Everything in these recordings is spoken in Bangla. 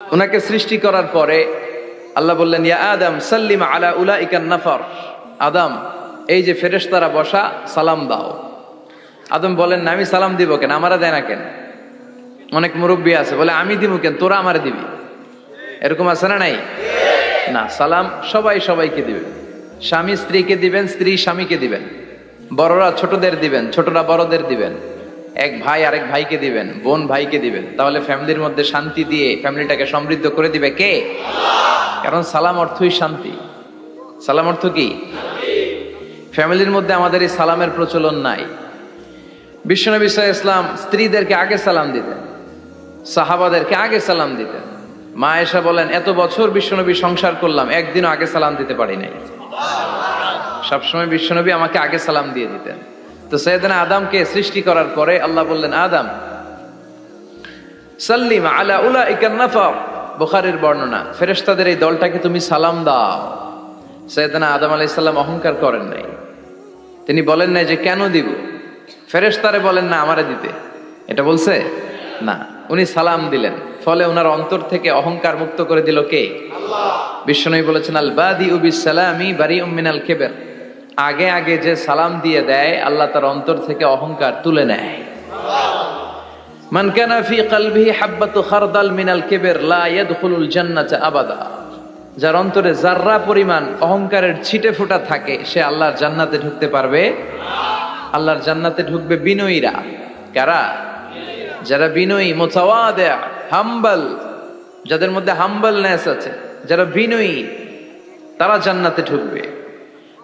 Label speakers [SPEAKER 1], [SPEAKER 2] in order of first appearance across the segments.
[SPEAKER 1] উনাকে সৃষ্টি করার পরে আল্লাহ বললেন, ইয়া আদম সাল্লিম আলা উলাইকান নাফার। আদম, এই যে ফেরেশতারা বসা, সালাম দাও। আদম বলেন, না আমি সালাম দিব কেন, আমারা দেয় না কেন? অনেক মুরব্বী আছে বলে, আমি দিব কেন, তোরা আমারে দিবি। এরকম আছে না নাই? না, সালাম সবাই সবাইকে দিবেন। স্বামী স্ত্রীকে দিবেন, স্ত্রী স্বামীকে দিবেন, বড়রা ছোটদের দিবেন, ছোটরা বড়দের দিবেন, এক ভাই আরেক ভাইকে দিবেন, বোন ভাইকে দিবেন। তাহলে ফ্যামিলির মধ্যে শান্তি দিয়ে ফ্যামিলিটাকে সমৃদ্ধ করে দিবে কে? কারণ সালাম অর্থই শান্তি। সালাম অর্থ কি? ফ্যামিলির মধ্যে আমাদের এই সালামের প্রচলন নাই। বিশ্বনবী সাল্লাল্লাহু আলাইহি ওয়াসাল্লাম স্ত্রীদেরকে আগে সালাম দিতেন, সাহাবাদেরকে আগে সালাম দিতেন। মা আয়েশা বলেন, এত বছর বিশ্বনবী সংসার করলাম, একদিনও আগে সালাম দিতে পারি নাই। সবসময় বিশ্বনবী আমাকে আগে সালাম দিয়ে দিতেন। তো সাইয়েদনা আদমকে সৃষ্টি করার পরে আল্লাহ বললেন, আদম সাল্লিম আলা উলাইকান নাফার। বুখারীর বর্ণনা, ফেরেশতাদের এই দলটাকে তুমি সালাম দাও। সাইয়েদনা আদম আলাইহিস সালাম অহংকার করেন নাই। তিনি বলেন নাই যে কেন দিব, ফেরেশতারে বলেন না আমারে দিতে, এটা বলছে না। উনি সালাম দিলেন, ফলে ওনার অন্তর থেকে অহংকার মুক্ত করে দিল কে? আল্লাহ। বিশ্বনবী বলেছেন, আল বাদিউ বিসসালামি বারিউম মিনাল কিবর। আগে আগে যে সালাম দিয়ে দেয়, আল্লাহ তার অন্তর থেকে অহংকার তুলে নেয়। মান কানা ফি কলবিহি হাববাতু খারদাল মিনাল কিবর লা ইয়াদখুলুল জান্নাতা আবাদা। যার অন্তরে যাররা পরিমাণ অহংকারের ছিটে ফোঁটা থাকে, সে আল্লাহর জান্নাতে ঢুকতে পারবে না। আল্লাহর জান্নাতে ঢুকবে বিনয়ীরা। কারা? যারা বিনয়ী, মুতাওয়াদি, হাম্বল, যাদের মধ্যে হাম্বলনেস আছে, যারা বিনয়ী, তারা জান্নাতে ঢুকবে।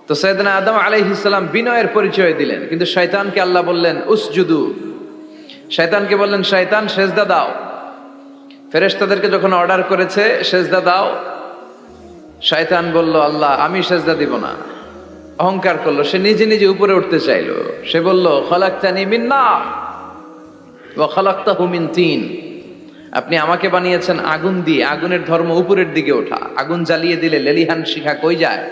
[SPEAKER 1] তো সাইয়েদনা আদম আলাইহিস সালাম বিনয়ের পরিচয় দিলেন, কিন্তু শয়তানকে আল্লাহ বললেন উসজুদু। শয়তানকে বললেন, শয়তান সেজদা দাও। ফেরেশতাদেরকে যখন অর্ডার করেছে সেজদা দাও, শয়তান বলল, আল্লাহ আমি সেজদা দিব না। অহংকার করলো, সে নিজে নিজে উপরে উঠতে চাইলো। সে বলল, খলাকতানি মিন নার ওয়া খলাকতাহু মিন তিন। আপনি আমাকে বানিয়েছেন আগুন দিয়ে, আগুনের ধর্ম উপরের দিকে ওঠা। আগুন জ্বালিয়ে দিলে লেলিহান শিখা কই যায়?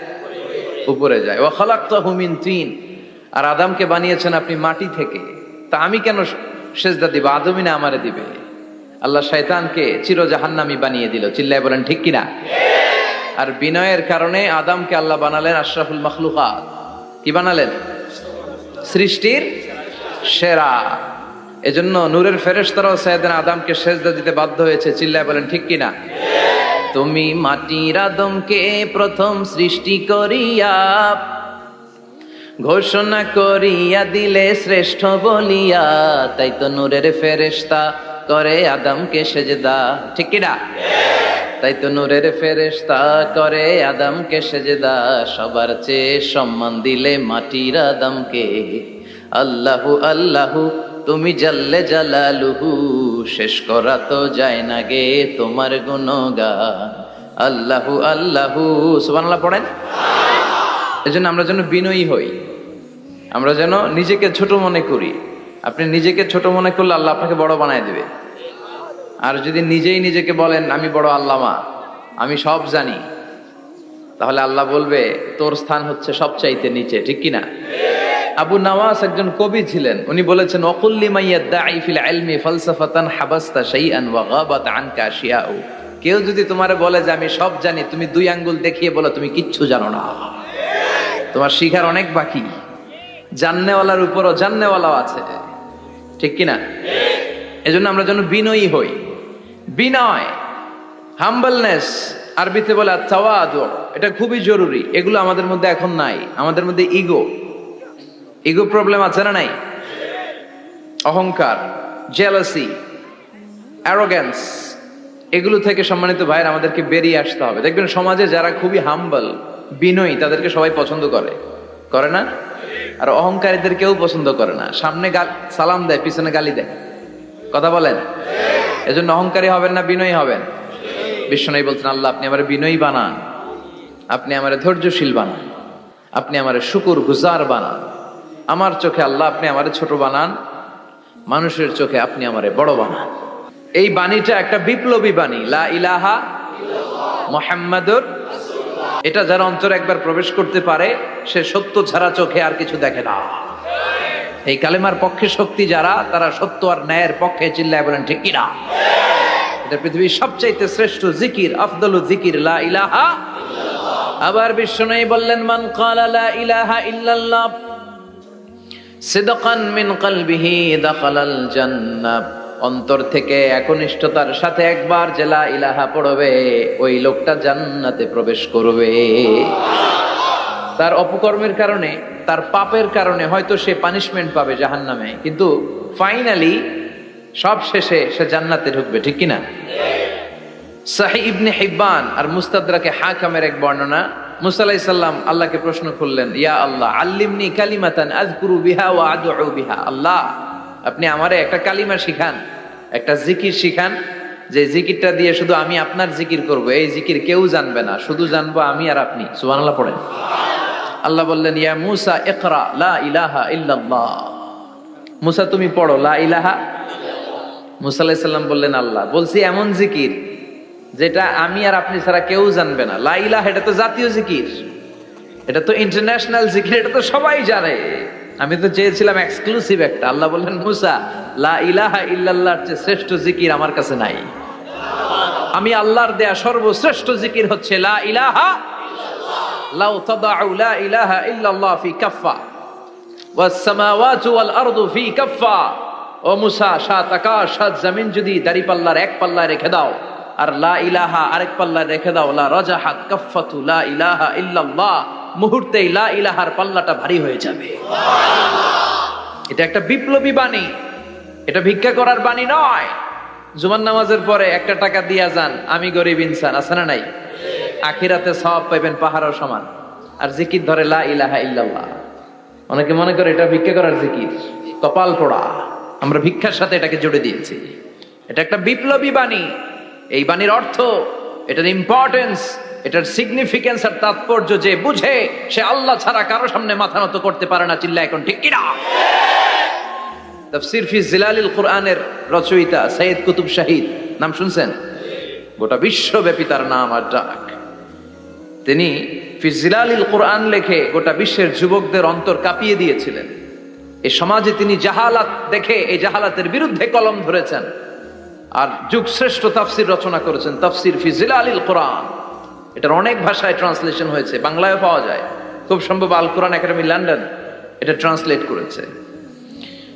[SPEAKER 1] উপরে যায়। ওয়া খলাকতাহু মিন তিন। আর আদমকে বানিয়েছেন আপনি মাটি থেকে, তা আমি কেন সেজদা দিব? আদমই না আমারে দিবে। আল্লাহ শয়তানকে চির জাহান্নামী বানিয়ে দিল। চিল্লায় বলেন ঠিক কিনা? আর বিনয়ের কারণে আদমকে আল্লাহ বানালেন আশরাফুল মাখলুকাত। কি বানালেন? সৃষ্টির সেরা। এজন্য নূরের ফেরেশতারাও সাইয়েদনা আদমকে সেজদা দিতে বাধ্য হয়েছে। চিল্লায় বলেন ঠিক কিনা? তুমি মাটির আদমকে প্রথম সৃষ্টি করিয়া ঘোষণা করিয়া দিলে শ্রেষ্ঠ বলিয়া, তাই তো নূরের ফেরেশতা করে আদমকে সেজদা। ঠিক কিনা? তাই তো নূরের ফেরেশতা করে আদমকে সেজদা। সবার চেয়ে সম্মান দিলে মাটির আদমকে। আল্লাহু আল্লাহু তুমি জাল্লে জালালুহু, শেষ করা তো যায় না গে তোমার গুণগান। আল্লাহু আল্লাহু, সুবহানাল্লাহ পড়েন। এজন্য আমরা যেন বিনয়ী হই, আমরা যেন নিজেকে ছোট মনে করি। আপনি নিজেকে ছোট মনে করলে আল্লাহ আপনাকে বড় বানায় দিবে। আর যদি নিজেই নিজেকে বলেন আমি বড় আল্লামা, আমি সব জানি, তাহলে আল্লাহ বলবে তোর স্থান হচ্ছে সবচাইতে নিচে। ঠিক কিনা? আবু নওয়াস একজন কবি ছিলেন। উনি বলেছেন, ওয়াকুল লিমান ইয়াদঈ ফিল ইলমি ফালসাফাতান হাবাসতা শাইআন ওয়া গাবাত আনকা আশিয়াউ। কেউ যদি তোমারে বলে যে আমি সব জানি, তুমি দুই আঙ্গুল দেখিয়ে বলো তুমি কিচ্ছু জানো না, তোমার শিখার অনেক বাকি। জাননেওয়ালার উপরও জাননেওয়ালাও আছে। ঠিক কিনা? এজন্য আমরা যেন বিনয়ী হই। বিনয়, হাম্বলনেস, আরবিতে বলে আত-তাওয়াদু, এটা খুবই জরুরি। এগুলো আমাদের মধ্যে এখন নাই। আমাদের মধ্যে ইগো প্রবলেম আছে না নাই? অহংকার, জেলাসি, অ্যারোগ্যান্স, এগুলো থেকে সম্মানিত ভাইয়ের আমাদেরকে বেরিয়ে আসতে হবে। দেখবেন সমাজে যারা খুবই হাম্বল, বিনয়ী, তাদেরকে সবাই পছন্দ করে না? আর অহংকারীদের কেউ পছন্দ করে না। সামনে সালাম দেয়, পিছনে গালি দেয়। কথা বলেন। এজন্য অহংকারী হবেন না, বিনয়ী হবেন। বিশ্বনবী বলছেন, আল্লাহ আপনি আমারে বিনয়ী বানান, আপনি আমারে ধৈর্যশীল বানান, আপনি আমারে শুকর গুজার বানান। আমার চোখে আল্লাহ আপনি আমারে ছোট বানান, মানুষের চোখে আপনি আমারে বড় বানান। এই বাণীটা একটা বিপ্লবী বাণী, লা ইলাহা মুহাম্মাদুর রাসূলুল্লাহ। এটা যারা অন্তরে একবার প্রবেশ করতে পারে, সে সত্য ছাড়া চোখে আর কিছু দেখে না। এই কালেমার পক্ষে শক্তি যারা, তারা সত্য আর ন্যায়ের পক্ষে। চিল্লায় বলেন ঠিক কিনা? এটা পৃথিবীর সবচাইতে শ্রেষ্ঠ জিকির, আফদলু জিকির লা ইলাহা। আবার বিশ্বনবী বললেন, মান ক্বালা লা ইলাহা ইল্লাল্লাহ সিদকান মিন কলবিহি দাখালাল জান্নাহ। অন্তর থেকে একনিষ্ঠতার সাথে একবার যে লা ইলাহা পড়বে, ওই লোকটা জান্নাতে প্রবেশ করবে। তার অপকর্মের কারণে, তার পাপের কারণে হয়তো সে পানিশমেন্ট পাবে জাহান্নামে, কিন্তু ফাইনালি সব শেষে সে জান্নাতে ঢুকবে, ঠিক কিনা? সহিহ ইবনে হিব্বান আর মুস্তাদরাকে হাকিমের এক বর্ণনা, মুসা আলাইহিস সালাম আল্লাহকে প্রশ্ন করলেন, ইয়া আল্লাহ আল্লিমনি কালিমাতান আযকুরু বিহা ওয়া আদউ বিহা। আল্লাহ, আপনি আমারে একটা কালিমা শিখান, একটা জিকির শিখান, যে জিকিরটা দিয়ে শুধু আমি আপনার জিকির করব, এই জিকির কেউ জানবে না, শুধু জানবো আমি আর আপনি। সুবহানাল্লাহ পড়েন। আল্লাহ বললেন, ইয়া মুসা ইকরা লা ইলাহা ইল্লাল্লাহ। মুসা তুমি পড়ো লা ইলাহা। মুসা আলাইহিস সালাম বললেন, আল্লাহ বলছি এমন জিকির যেটা আমি আর আপনি ছাড়া কেউ জানবে না। লা ইলাহা এটা তো জাতীয় জিকির, এটা তো ইন্টারন্যাশনাল জিকির, এটা তো সবাই জানে। আমি তো চেয়েছিলাম এক্সক্লুসিভ একটা। আল্লাহ বললেন, মুসা লা ইলাহা ইল্লাল্লাহর চেয়ে শ্রেষ্ঠ জিকির আমার কাছে নাই। আমি আল্লাহর দেয়া সর্বশ্রেষ্ঠ জিকির হচ্ছে লা ইলাহা লাউ তাদাউ লা ইলাহা ইল্লাল্লাহ ফি কাফফা ওয়াস সামাওয়াতু ওয়াল আরদু ফি কাফফা। ও মুসা, সাত আকাশ সাত জমিন যদি দাঁড়িপাল্লার এক পাল্লায় রেখে দাও আর লা ইলাহা আরেক পাল্লায় রেখে দাও, লা রাজাহাত কাফফাতু লা ইলাহা ইল্লাল্লাহ, মুহূর্তেই লা ইলাহার পাল্লাটা ভারী হয়ে যাবে। এটা একটা বিপ্লবী বাণী, এটা ভিক্ষা করার বাণী নয়। জুমার নামাজের পরে একটা টাকা দিয়া যান, আমি গরিব ইনসান, আছে না নাই? আখিরাতে সওয়াব পাইবেন পাহাড়ের সমান। আর জিকির ধরে লা ইলাহা ইল্লাল্লাহ। অনেকে মনে করে এটা ভিক্ষা করার জিকির, কপাল পোড়া। আমরা ভিক্ষার সাথে এটাকে জুড়ে দিয়েছি। এটা একটা বিপ্লবী বাণী। এই বাণীর অর্থ, এটার ইম্পর্টেন্স, এটার সিগনিফিকেন্স আর তাৎপর্য যে বুঝে, সে আল্লাহ ছাড়া কারো সামনে মাথা নত করতে পারে না। চিল্লা এখন ঠিক কিনা? তাফসীর ফি জিলালিল কুরআনের রচয়িতা সৈয়দ কুতুব শাহিদ, নাম শুনছেন? গোটা বিশ্বব্যাপী তার নাম আর ডাক। তিনি ফি জিলালিল কুরআন লেখে গোটা বিশ্বের যুবকদের অন্তর কাঁপিয়ে দিয়েছিলেন। এই সমাজে তিনি জাহালাত দেখে এই জাহালাতের বিরুদ্ধে কলম ধরেছেন আর যুগশ্রেষ্ঠ তাফসীর রচনা করেছেন, তাফসীর ফি জিলালিল কুরআন। এটার অনেক ভাষায় ট্রান্সলেশন হয়েছে, বাংলায়ও পাওয়া যায়। খুব সম্ভব আল কোরআন একাডেমি লন্ডন এটা ট্রান্সলেট করেছে।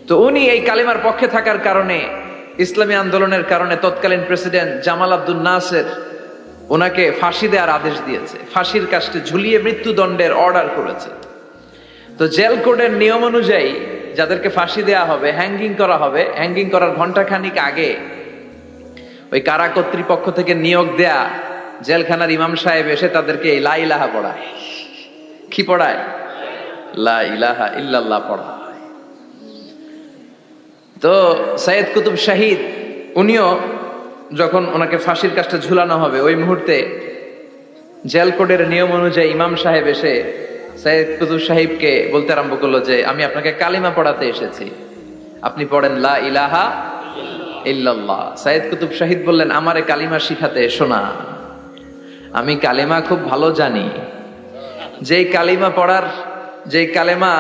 [SPEAKER 1] তো উনি এই কালিমার পক্ষে থাকার কারণে, ইসলামী আন্দোলনের কারণে তৎকালীন প্রেসিডেন্ট জামাল আব্দুল নাসের ওনাকে ফাঁসি দেওয়ার আদেশ দিয়েছে, ফাঁসির কাস্টে ঝুলিয়ে মৃত্যুদণ্ডের অর্ডার করেছে। তো জেল কোডের নিয়ম অনুযায়ী যাদেরকে ফাঁসি দেওয়া হবে, হ্যাঙ্গিং করা হবে, হ্যাঙ্গিং করার ঘন্টাখানিক আগে ওই কারা কর্তৃপক্ষ থেকে নিয়োগ দেয়া জেলখানার ইমাম সাহেব এসে তাদেরকে লা ইলাহা পড়ায়। কি পড়ায়? লা ইলাহা ইল্লাল্লাহ পড়ায়। তো সৈয়দ কুতুব শাহিদ উনিও যখন ওনাকে ফাঁসির কাজটা ঝুলানো হবে, ওই মুহূর্তে জেল কোডের নিয়ম অনুযায়ী ইমাম সাহেব এসে সৈয়দ কুতুব সাহিবকে বলতে আরম্ভ করলো যে, আমি আপনাকে কালিমা পড়াতে এসেছি, আপনি পড়েন লা ইলাহা ইল্লাল্লাহ। সৈয়দ কুতুব শাহিদ বললেন, আমারে কালিমা শিখাতে এসো না, আমি কালিমা খুব ভালো জানি। যেই কালিমা পড়ার, যেই কালিমা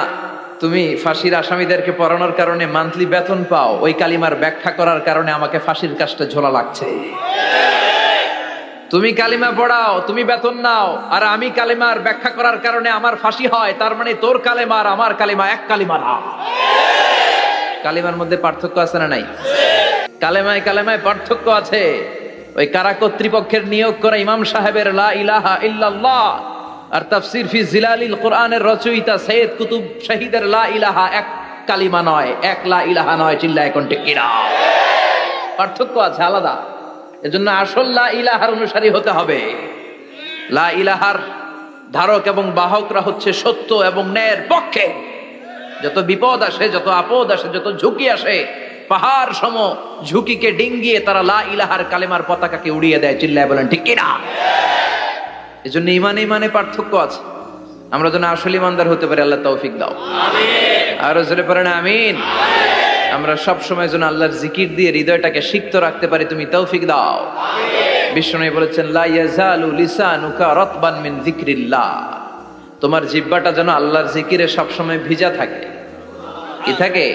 [SPEAKER 1] তুমি ফাঁসির আসামিদেরকে পড়ানোর কারণে মান্থলি বেতন পাও, ওই কালিমার ব্যাখ্যা করার কারণে আমাকে ফাঁসির কাজটা ঝোলা লাগছে। তুমি কালিমা পড়াও, তুমি বেতন নাও, আর আমি কালিমার ব্যাখ্যা করার কারণে আমার ফাঁসি হয়, তার মানে তোর কালিমা আর আমার কালিমা এক কালিমা না। কালিমার মধ্যে পার্থক্য আছে না নাই? কালেমায় কালেমায় পার্থক্য আছে। ওই কারা কর্তৃপক্ষের নিয়োগ করা ইমাম সাহেবের লা ইলাহা ইল্লাল্লাহ আর তাফসীর ফি জিলালিল কুরআনের রচয়িতা সৈয়দ কুতুব শাহিদের লা ইলাহা এক কালিমা নয়, এক লা ইলাহা নয়। চিল্লা এখন ঠিক কিনা? পার্থক্য আছে, আলাদা। এজন্য আসল লা ইলাহার অনুসারী হতে হবে। লা ইলাহার ধারক এবং বাহকরা হচ্ছে সত্য এবং ন্যায়ের পক্ষে। যত বিপদ আসে, যত আপদ আসে, যত ঝুঁকি আসে, পাহাড় সম ঝুঁকিকে ডিঙ্গিয়ে তারা লা ইলাহার কালেমার পতাকাকে উড়িয়ে দেয়। চিল্লায় বলেন ঠিক কিনা? এজন্য ইমানে ইমানে পার্থক্য আছে। আমরা যেন আসল ইমানদার হতে পারি, আল্লাহ তৌফিক দাও। আর জোরে পড়েন আমিন। আমরা সব সময় যেন আল্লাহর জিকির দিয়ে হৃদয়টাকে সিক্ত রাখতে পারি, তুমি তৌফিক দাও। বিশ্বনবী বলেছেন, লা ইয়াজালু লিসানুকা রাতবান মিন যিকরিল্লাহ, তোমার জিহ্বাটা যেন আল্লাহর জিকিরে সব সময় ভিজা থাকে। কি থাকে?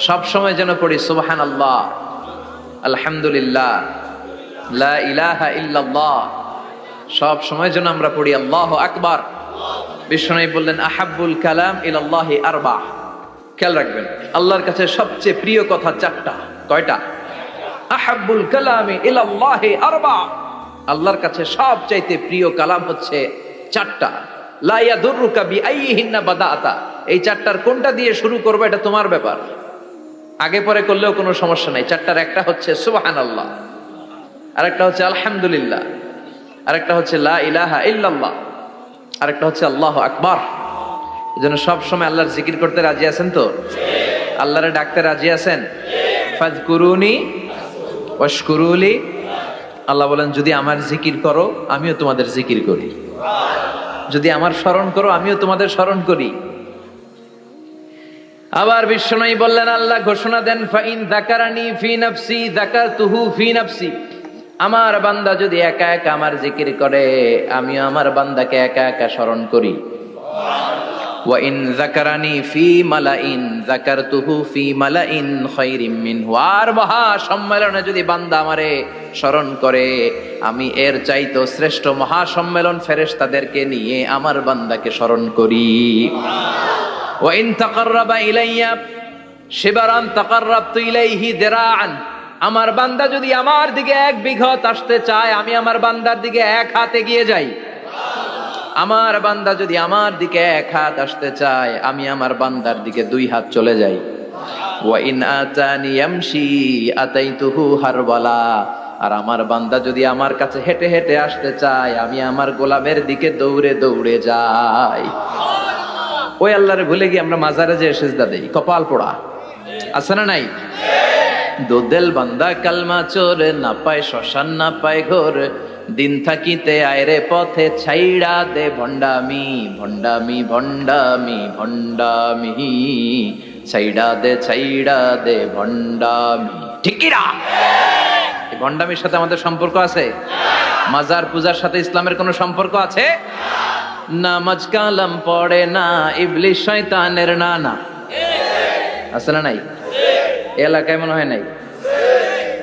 [SPEAKER 1] সব সময় যেন পড়ি সুবহানাল্লাহ, আলহামদুলিল্লাহ, লা ইলাহা ইল্লাল্লাহ। সব সময় যেন আমরা পড়ি আল্লাহু আকবার। বিশ্বনবী বললেন আহাব্বুল কালাম ইলাল্লাহি আরবা। খেয়াল রাখবেন, আল্লাহর কাছে সবচেয়ে প্রিয় কথা চারটা। কয়টা? আহাব্বুল কালামি ইলাল্লাহি আরবা। আল্লাহর কাছে সবচাইতে প্রিয় কালাম হচ্ছে চারটা। লা ইয়াদুররুকা বিআইয়িহিন্না বাদাআতা। এই চারটার কোনটা দিয়ে শুরু করবে এটা তোমার ব্যাপার, আগে পরে করলেও কোনো সমস্যা নাই। চারটার একটা হচ্ছে সুবহানাল্লাহ, আরেকটা হচ্ছে আলহামদুলিল্লাহ, আরেকটা হচ্ছে লা ইলাহা ইল্লাল্লাহ, আরেকটা হচ্ছে আল্লাহু আকবার। এজন্য সব সময় আল্লাহর জিকির করতে রাজি আছেন তো? আল্লাহরে ডাকতে রাজি আছেন? ফাযকুরুনি ওয়াশকুরুলি। আল্লাহ বলেন যদি আমার জিকির করো আমিও তোমাদের জিকির করি, যদি আমার স্মরণ করো আমিও তোমাদের স্মরণ করি। আবার বিশ্বনবী বললেন, আল্লাহ ঘোষণা দেন ফাইন যাকারানি ফি নাফসি যাকারতুহু ফি নাফসি। আমার বান্দা যদি একা একা আমার জিকির করে আমিও আমার বান্দাকে একা একা স্মরণ করি। ওয়া ইন যাকারানি ফি মালাইন যাকারতুহু ফি মালাইন খায়রিম মিনহু। আর মহা সম্মেলনে যদি বান্দা আমারে স্মরণ করে আমি এর চাইতে শ্রেষ্ঠ মহা সম্মেলন ফেরেশতাদেরকে নিয়ে আমার বান্দাকে স্মরণ করি। ওয়া ইন তাকাররাবা ইলাইয়া শিবরান তাকাররাবতু ইলাইহি যিরাআন। আমার বান্দা যদি আমার দিকে 1 বিঘত আসতে চায় আমি আমার বান্দার দিকে 1 হাত এগিয়ে যাই। আমার বান্দা যদি আমার দিকে 1 হাত আসতে চায় আমি আমার বান্দার দিকে 2 হাত চলে যাই। ওয়া ইন আতানি ইয়ামশি আতাইতুহু হারওয়ালা। আর আমার বান্দা যদি আমার কাছে হেঁটে হেঁটে আসতে চায় আমি আমার গোলামের দিকে দৌড়ে দৌড়ে যাই। ওই আল্লাহরে ভুলে গিয়ে আমরা মাজারে যে সিজদা দেই, কপাল পোড়া আছে না নাই? দোদেল বান্দা কালমা চোর, না পায় শ্মশান না পায় ঘোর, দিন থাকিতে আয়রে পথে ছাইড়া দে ভণ্ডামি ভণ্ডামি ভণ্ডামি ভণ্ডামি, ছাইড়া দে ভণ্ডামি। ঠিক কি না? এই ভণ্ডামির সাথে আমাদের সম্পর্ক আছে? মাজার পূজার সাথে ইসলামের কোনো সম্পর্ক আছে? নামাজ কালাম পড়ে না ইবলিশ শয়তানের নানা, আছে না নাই? এলাকায় মনে হয় নাই,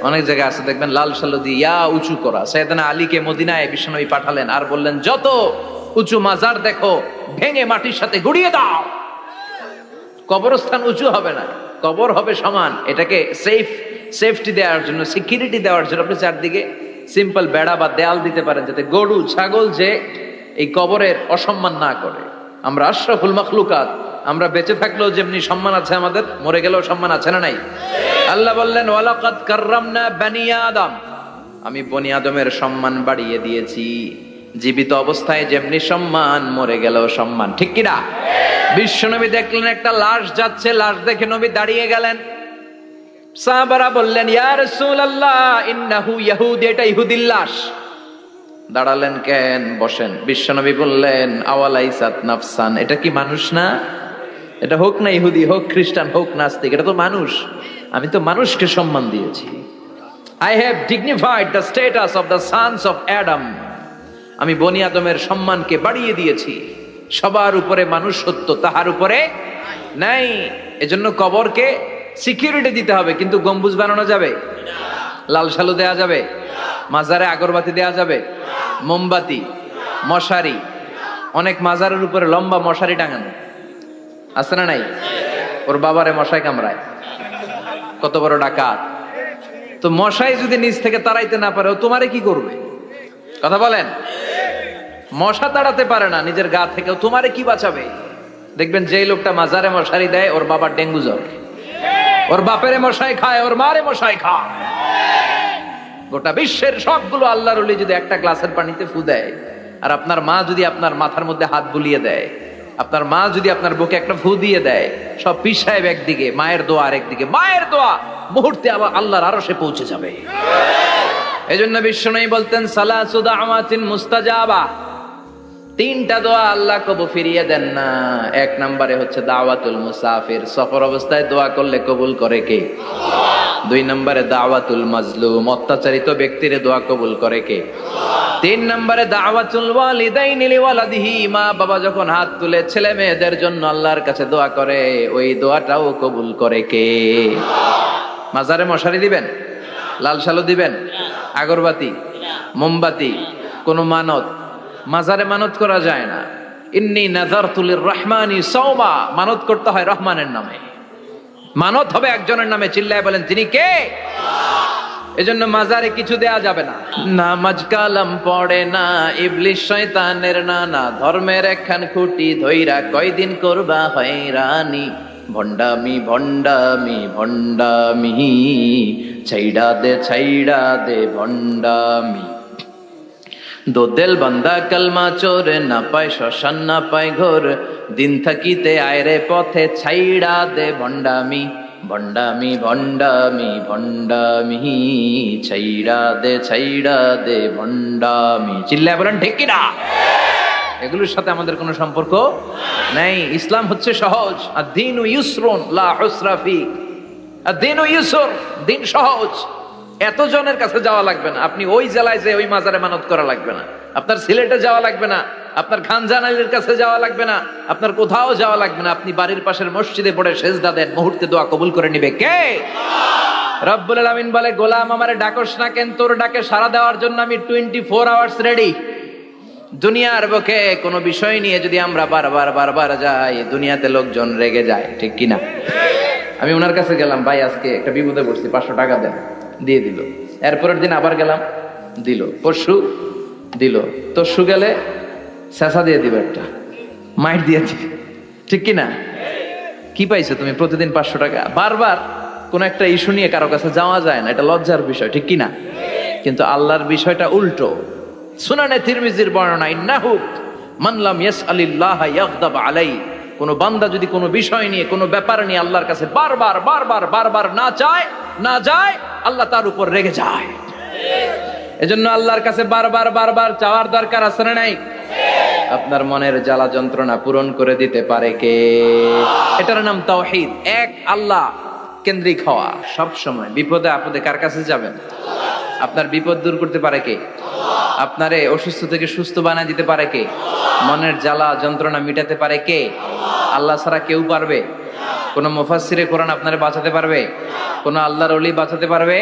[SPEAKER 1] অনেক জায়গায় আছে দেখবেন লাল সালু দিয়া উঁচু করা। সাইয়েদনা আলীকে মদিনায় বিশ্বনবী পাঠালেন আর বললেন যত উঁচু মাজার দেখো ভেঙে মাটির সাথে গুড়িয়ে দাও। কবরস্থান উঁচু হবে না, কবর হবে সমান। এটাকে সেফটি দেওয়ার জন্য, সিকিউরিটি দেওয়ার জন্য আপনি চারদিকে সিম্পল বেড়া বা দেয়াল দিতে পারেন যাতে গরু ছাগল যে এই কবরের অসম্মান না করে। আমরা আশরাফুল মাখলুকাত, আমরা বেঁচে থাকলেও যেমনি সম্মান আছে আমাদের, মরে গেলেও সম্মান আছে না নাই? আল্লাহ বললেন ওয়ালাকাদ কাররামনা বানি আদম। আমি বনি আদমের সম্মান বাড়িয়ে দিয়েছি। জীবিত অবস্থায় যেমনি সম্মান, মরে গেলেও সম্মান। ঠিক কি না? বিশ্বনবী দেখলেন একটা লাশ যাচ্ছে, লাশ দেখে নবী দাঁড়িয়ে গেলেন। সাহাবারা বললেন ইয়া রাসূলুল্লাহ ইন্নাহু ইয়াহুদি, এটা ইহুদির লাশ। দাঁড়ালেন কেন? বসেন। বিশ্বনবী বললেন আওয়ালাইসাত নাফসান, এটা কি মানুষ না? এটা হোক না ইহুদি, হোক খ্রিস্টান, হোক নাস্তিক, এটা তো মানুষ। আমি তো মানুষকে সম্মান দিয়েছি। I have dignified the status of the sons of Adam. আমি বনি আদমের সম্মানকে বাড়িয়ে দিয়েছি। সবার উপরে মানুষ সত্য, তাহার উপরে নাই। এজন্য কবরকে সিকিউরিটি দিতে হবে, কিন্তু গম্বুজ বানানো যাবে? লাল সালু দেয়া যাবে? মাজারে আগরবাতি দেয়া যাবে? মোমবাতি, মশারি, অনেক মাজারের উপরে লম্বা মশারি টাঙানো আছে না নাই? ওর বাবারে মশাই কামড়ায়, কত বড় ডাকাত। তো মশাই যদি নিচ থেকে তাড়াইতে না পারে ও তোমারে কি করবে? কথা বলেন। মশা তাড়াতে পারে না নিজের গা থেকে, তোমারে কি বাঁচাবে? দেখবেন যে লোকটা মাজারে মশারি দেয় ওর বাবার ডেঙ্গু জ্বর, ওর বাপেরে মশাই খায়, ওর মারে মশাই খায়। গোটা বিশ্বের সবগুলো আল্লাহর ওলি যদি একটা গ্লাসের পানিতে ফু দেয়, আর আপনার মা যদি আপনার মাথার মধ্যে হাত বুলিয়ে দেয়, আপনার মা যদি আপনার বুকে একটা ফু দিয়ে দেয়, সব পীর সাহেব একদিকে, মায়ের দোয়া আরেকদিকে। মায়ের দোয়া মুহূর্তে আবার আল্লাহর আরশে পৌঁছে যাবে। এজন্য বিশ্বনবী বলতেন সালাসু দাওয়াতিন মুস্তাজাবা, 3টা দোয়া আল্লাহ কবুল ফিরিয়ে দেন না। 1 নম্বরে হচ্ছে দাওয়াতুল মুসাফির, সফর অবস্থায় দোয়া করলে কবুল করে কে? আল্লাহ। 2 নম্বরে দাওয়াতুল মাজলুম, অত্যাচারিত ব্যক্তির দোয়া কবুল করে কে? 3 নম্বরে দাওয়াতুল ওয়ালিদাইনি লিওয়ালাদিহি, মা বাবা যখন হাত তুলে ছেলে মেয়েদের জন্য আল্লাহর কাছে দোয়া করে, ওই দোয়াটাও কবুল করে কে? আল্লাহ। মাজারে মশারি দিবেন? লাল শালু দিবেন? আগরবাতি, মোমবাতি, কোনো মানত, মাজারে মানত করা যায় না। ইন্নী নাযারতু লির-রাহমানি সাওমা, মানত করতে হয় রহমানের নামে, মানত হবে একজনের নামে। চিল্লায় বলেন তিনি কে? এজন্য মাজারে কিছু দেয়া যাবে না। নামাজ কালাম পড়ে না ইবলিশ শয়তানের নানা, ধর্মের একখান খুঁটি ধইরা কয়দিন করবা হয়রানি। ভণ্ডামি ভণ্ডামি ভণ্ডামি, ছাইড়া দে ভণ্ডামি। দোদেল বান্দা কালমা চোর, না পায় শ্মশান না পায় ঘোর, দিন থাকিতে আয়রে পথে ছাইড়া দে ভণ্ডামি। ভণ্ডামি ভণ্ডামি ভণ্ডামি, ছাইড়া দে ভণ্ডামি। চিল্লায় বলেন ঠিক কিনা? এগুলোর সাথে আমাদের কোনো সম্পর্ক নাই। ইসলাম হচ্ছে সহজ। আদ-দীনু ইউসরুন লা উসরা ফি, আদ-দীনু ইউসর, দিন সহজ। এতজনের কাছে যাওয়া লাগবে না, আপনি ওই জেলায় যে ওই মাজারে মানত করা লাগবে না, আপনার সিলেটে যাওয়া লাগবে না, আপনার খানজান আলীর কাছে যাওয়া লাগবে না, আপনার কোথাও যাওয়া লাগবে না। আপনি বাড়ির পাশের মসজিদে পড়ে সেজদা দেন, মুহূর্তে দোয়া কবুল করে নিবে কে? রব্বুল আলামিন বলে, গোলাম আমারে ডাকস না কেন? তোর ডাকে সাড়া দেওয়ার জন্য আমি 24 আওয়ার্স রেডি। দুনিয়ার বুকে কোনো বিষয় নিয়ে যদি আমরা বারবার যাই, দুনিয়াতে লোকজন রেগে যায়, ঠিক কিনা? আমি ওনার কাছে গেলাম, ভাই আজকে একটা বিপদে পড়ছি, 500 টাকা দেন, দিয়ে দিল। এরপরের দিন আবার গেলাম, দিল। পরশু দিল, তরশু গেলে শেষা দিয়ে দিবে, একটা মাইট দিয়ে দিবে, ঠিক কিনা? কি পাইছো তুমি? প্রতিদিন 500 টাকা। বারবার কোন একটা ইস্যু নিয়ে কারো কাছে যাওয়া যায় না, এটা লজ্জার বিষয়, ঠিক কিনা? কিন্তু আল্লাহর বিষয়টা উল্টো। সুনানে তিরমিজির বর্ণনা, ইন্নাহু মান লাম ইয়াসআলিল্লাহ ইয়াগদাব আলাই, কোন বান্দা যদি কোনো বিষয় নিয়ে, কোনো ব্যাপার নিয়ে আল্লাহর কাছে বারবার না যায়, আল্লাহ তার উপর রেগে যায়। এজন্য আল্লাহর কাছে বারবার চাওয়ার দরকার আছে না নাই? আপনার মনের জ্বালা যন্ত্রণা পূরণ করে দিতে পারে কে? এটার নাম তাওহীদ। এক আল্লাহ কেন্দ্রিক হওয়া। সব সময় বিপদে আপদে কার কাছে যাবেন? আপনার বিপদ দূর করতে পারে কে? আপনারে অসুস্থ থেকে সুস্থ বানায় দিতে পারে কে? মনের জ্বালা যন্ত্রণা মিটাতে পারে কে? আল্লাহ ছাড়া কেউ পারবে? কোন মুফাসসিরে কোরআন আপনারে বাঁচাতে পারবে? কোন আল্লাহর ওলি বাঁচাতে পারবে?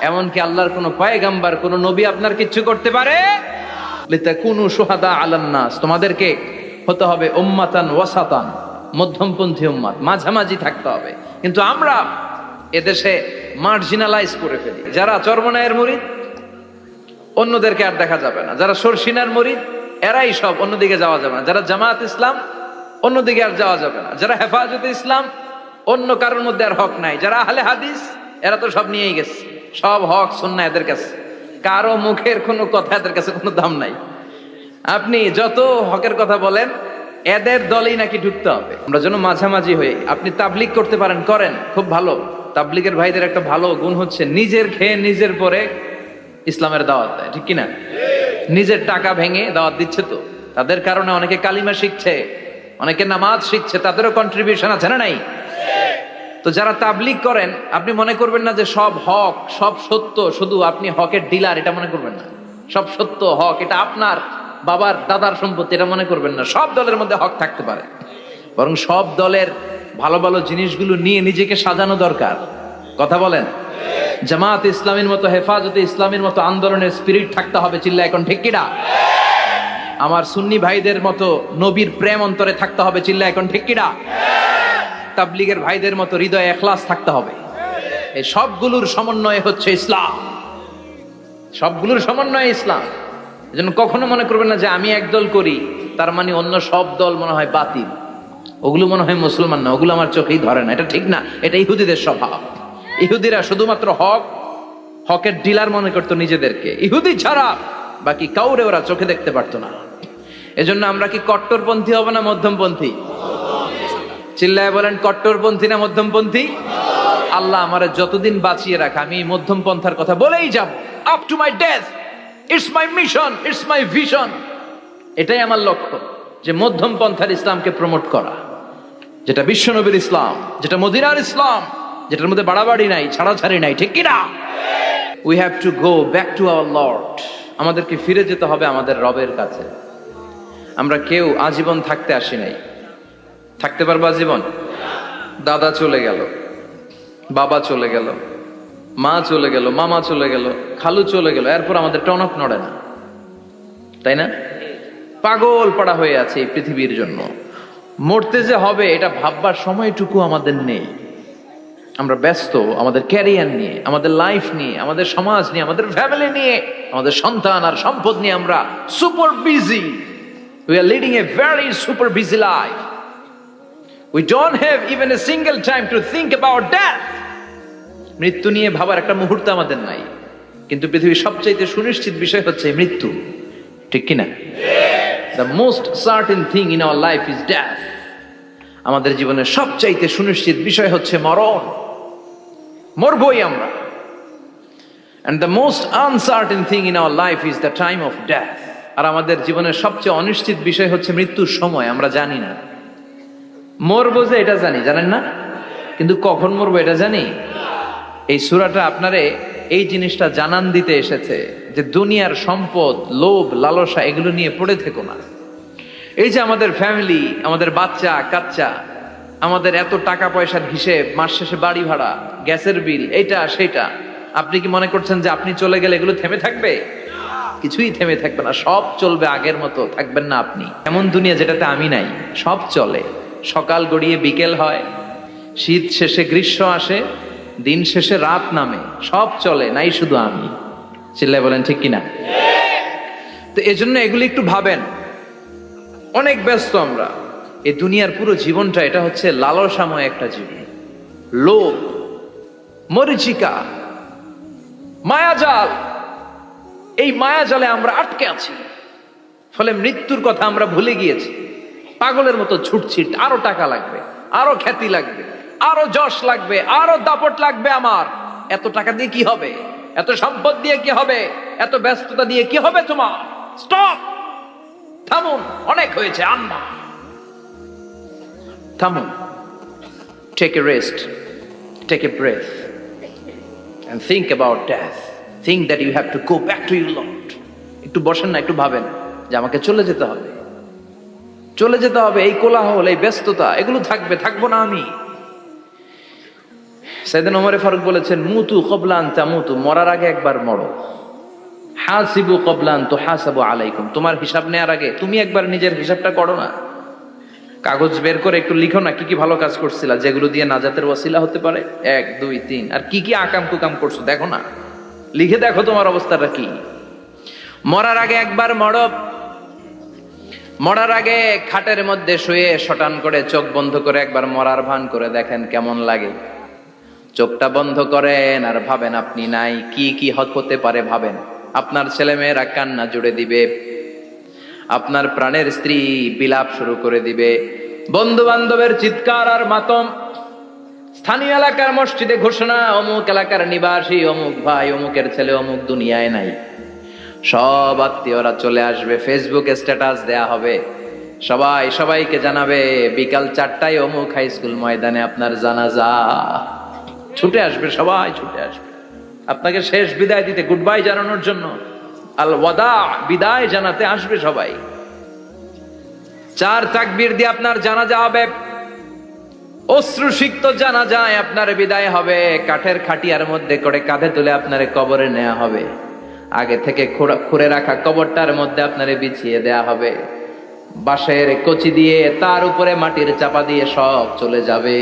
[SPEAKER 1] এমনকি আল্লাহর কোন পয়গম্বর, কোন নবী আপনার কিচ্ছু করতে পারে? লিতাকুনু শুহাদা আলান নাস, তোমাদেরকে হতে হবে উম্মাতান ওয়াসাতান, মধ্যমপন্থী উম্মাত, মাঝামাঝি থাকতে হবে। কিন্তু আমরা এদেশে মার্জিনালাইজ করে ফেলি। যারা চরমনায়ের মুরিদ, অন্যদেরকে আর দেখা যাবে না। যারা সরসিনার মুরিদ, এরাই সব, অন্যদিকে যাওয়া যাবে না। যারা জামাত ইসলাম, অন্যদিকে আর যাওয়া যাবে না। যারা হেফাজতে ইসলাম, অন্য কারোর মধ্যে আর হক নাই। যারা আহলে হাদিস, এরা তো সব নিয়েই গেছে, সব হক সুন্নাহ এদের কাছে। কারো মুখের কোনো কথা এদের কাছে কোনো দাম নাই। আপনি যত হকের কথা বলেন, এদের দলেই নাকি ঢুকতে হবে। আমরা যেন মাঝামাঝি হই। আপনি তাবলিগ করতে পারেন, করেন, খুব ভালো। তাবলিগের ভাইদের একটা ভালো গুণ হচ্ছে নিজের খেয়ে নিজের পরে ইসলামের দাওয়াত দেয়, ঠিক কিনা? নিজের টাকা ভেঙে দাওয়াত দিচ্ছে, তো তাদের কারণে অনেকে কালিমা শিখছে, অনেকে নামাজ শিখছে, তাদেরও কন্ট্রিবিউশন আছে না নাই? তো যারা তাবলিগ করেন, আপনি মনে করবেন না যে সব হক, সব সত্য, শুধু আপনি হকের ডিলার, এটা মনে করবেন না। সব সত্য হক এটা আপনার বাবার দাদার সম্পত্তি, এটা মনে করবেন না। সব দলের মধ্যে হক থাকতে পারে, বরং সব দলের ভালো ভালো জিনিসগুলো নিয়ে নিজেকে সাজানো দরকার। কথা বলেন? জামাত ইসলামের মতো, হেফাজতে ইসলামের মতো আন্দোলনের স্পিরিট থাকতে হবে। চিল্লা এখন ঠিক কিনা? আমার সুন্নি ভাইদের মতো নবীর প্রেম অন্তরে থাকতে হবে। চিল্লা এখন ঠিক কিনা? তাবলিগের ভাইদের মতো হৃদয়ে ইখলাস থাকতে হবে। এই সবগুলোর সমন্বয় হচ্ছে ইসলাম, সবগুলোর সমন্বয় ইসলাম। এজন্য কখনো মনে করবেন না যে আমি একদল করি তার মানে অন্য সব দল মনে হয় বাতিল, ওগুলো মনে হয় মুসলমান না, ওগুলো আমার চোখেই ধরে না। এটা ঠিক না, এটা ইহুদিদের স্বভাব। ইহুদিরা শুধুমাত্র হকের ডিলার মনে করতো নিজেদেরকে। ইহুদি ছাড়া বাকি কাউরে ওরা চোখে দেখতে পারতো না। এজন্য আমরা কি কট্টরপন্থী হব না মধ্যমপন্থী? চিল্লায় বলেন, কট্টরপন্থী না মধ্যমপন্থী? আল্লাহ আমারে যতদিন বাঁচিয়ে রাখা, আমি মধ্যম পন্থার কথা বলেই যাব, up to my death. It's my mission, it's my vision. এটাই আমার লক্ষ্য, যে মধ্যম পন্থার ইসলামকে প্রমোট করা, যেটা বিশ্বনবীর ইসলাম, যেটা মদিনার ইসলাম, যেটার মধ্যে বাড়াবাড়ি নাই, ছাড়াছাড়ি নাই, ঠিক কিনা? We have to go back to our Lord. আমাদেরকে ফিরে যেতে হবে আমাদের রবের কাছে। আমরা কেউ আজীবন থাকতে আসি নাই। থাকতে পারবো আজীবন? দাদা চলে গেল, বাবা চলে গেল, মা চলে গেল, মামা চলে গেল, খালু চলে গেল, এরপর আমাদের টনক নড়ে না, তাই না? পাগল পাড়া হয়ে আছে এই পৃথিবীর জন্য। মরতে যে হবে এটা ভাববার সময়টুকু আমাদের নেই। আমরা ব্যস্ত আমাদের ক্যারিয়ার নিয়ে, আমাদের লাইফ নিয়ে, আমাদের সমাজ নিয়ে, আমাদের ফ্যামিলি নিয়ে, আমাদের সন্তান আর সম্পদ নিয়ে আমরা super busy. We are leading a very super busy life. We don't have even a single time to think about death. মৃত্যু নিয়ে ভাবার একটা মুহূর্ত আমাদের নাই। কিন্তু পৃথিবীর সবচাইতে সুনিশ্চিত বিষয় হচ্ছে মৃত্যু, ঠিক কিনা? The most certain thing in our life is death. আমাদের জীবনের সবচাইতে সুনিশ্চিত বিষয় হচ্ছে মরণ, মরবই আমরা। And the most uncertain thing in our life is the time of death. আর আমাদের জীবনের সবচেয়ে অনিশ্চিত বিষয় হচ্ছে মৃত্যুর সময়। আমরা জানি না মরবো, যে এটা জানি, জানেন না? কিন্তু কখন মরবো এটা জানি। এই সূরাটা আপনারে এই জিনিসটা জানান দিতে এসেছে যে দুনিয়ার সম্পদ, লোভ, লালসা এগুলো নিয়ে পড়ে থেকো না। এই যে আমাদের ফ্যামিলি, আমাদের বাচ্চা কাচ্চা, আমাদের এত টাকা পয়সার হিসেব, মাস শেষে বাড়ি ভাড়া, গ্যাসের বিল, এইটা সেটা, আপনি কি মনে করছেন যে আপনি চলে গেলে এগুলো থেমে থাকবে? কিছুই থেমে থাকবে না, সব চলবে আগের মতো। থাকবেন না আপনি। এমন দুনিয়া যেটাতে আমি নাই, সব চলে। সকাল গড়িয়ে বিকেল হয়, শীত শেষে গ্রীষ্ম আসে, দিন শেষে রাত নামে, সব চলে, নাই শুধু আমি। চিল্লায় বলেন ঠিক কিনা? তো এজন্য এগুলি একটু ভাবেন। অনেক ব্যস্ত আমরা। এই দুনিয়ার পুরো জীবনটা এটা হচ্ছে লালসাময় একটা জীবন। লোভ, মরিচিকা, মায়াজাল, এই মায়াজালে আমরা আটকে আছি। ফলে মৃত্যুর কথা আমরা ভুলে গিয়েছি। পাগলের মতো ছুটছি, আরো টাকা লাগবে, আরো খ্যাতি লাগবে, আরো যশ লাগবে, আরো দাপট লাগবে আমার। এত টাকা দিয়ে কি হবে? এত সম্পদ দিয়ে কি হবে? এত ব্যস্ততা দিয়ে কি হবে তোমার? স্টপ, থামুন, অনেক হয়েছে, আন্না, থামুন। Take a rest, take a breath and think about death. Think that you have to go back to your Lord. একটু বসেন না, একটু ভাবেন যে আমাকে চলে যেতে হবে, চলে যেতে হবে। এই কোলাহল, এই ব্যস্ততা এগুলো থাকবে, থাকবো না আমি। সাইয়েদনা ওমর ফারুক বলেছেন, মুতু ক্বাবলা আন তামুতু, মরার আগে একবার মরো। হাসিবু ক্বাবলা আন তুহাসাবু আলাইকুম, তোমার হিসাব নেওয়ার আগে তুমি একবার নিজের হিসাবটা করো না। কাগজ বের করে একটু লিখো না কি কি ভালো কাজ করছিলা, যেগুলো দিয়ে নাজাতের ওয়াসিলা হতে পারে। 1 2 3, আর কি কি আকাম কুকাম করছো দেখো না, লিখে দেখো তোমার অবস্থাটা কি। মরার আগে একবার মরো। মরার আগে খাটের মধ্যে শুয়ে শটান করে চোখ বন্ধ করে একবার মরার ভান করে দেখেন কেমন লাগে। চোখটা বন্ধ করেন আর ভাবেন আপনি নাই, কি কি হতে পারে ভাবেন। আপনার ছেলে মেয়েরা কান্না জুড়ে দিবে, আপনার প্রাণের স্ত্রী বিলাপ শুরু করে দিবে, বন্ধু বান্ধবের চিৎকার আর মাতম, স্থানীয় এলাকার মসজিদে ঘোষণা, অমুক এলাকার নিবাসী অমুক ভাই অমুকের ছেলে অমুক দুনিয়ায় নাই। সব আত্মীয়রা চলে আসবে, ফেসবুকে স্ট্যাটাস দেয়া হবে, সবাই সবাইকে জানাবে বিকাল 4টায় অমুক হাই স্কুল ময়দানে আপনার জানাজা। ছুটে আসবে, সবাই ছুটে আসবে আপনাকে শেষ বিদায় দিতে, গুড বাই জানানোর জন্য, আল ওয়াদা, বিদায় জানাতে আসবে সবাই। 4 তাকবীর দিয়ে আপনার জানাজা হবে, অশ্রুসিক্ত জানাজায় আপনার বিদায় হবে। কাঠের খাটিয়ার মধ্যে করে কাঁধে তুলে আপনারে কবরে নেওয়া হবে। আগে থেকে খুঁড়ে রাখা কবরটার মধ্যে আপনারে বিছিয়ে দেয়া হবে। বাঁশের কচি দিয়ে তার উপরে মাটির চাপা দিয়ে সব চলে যাবে।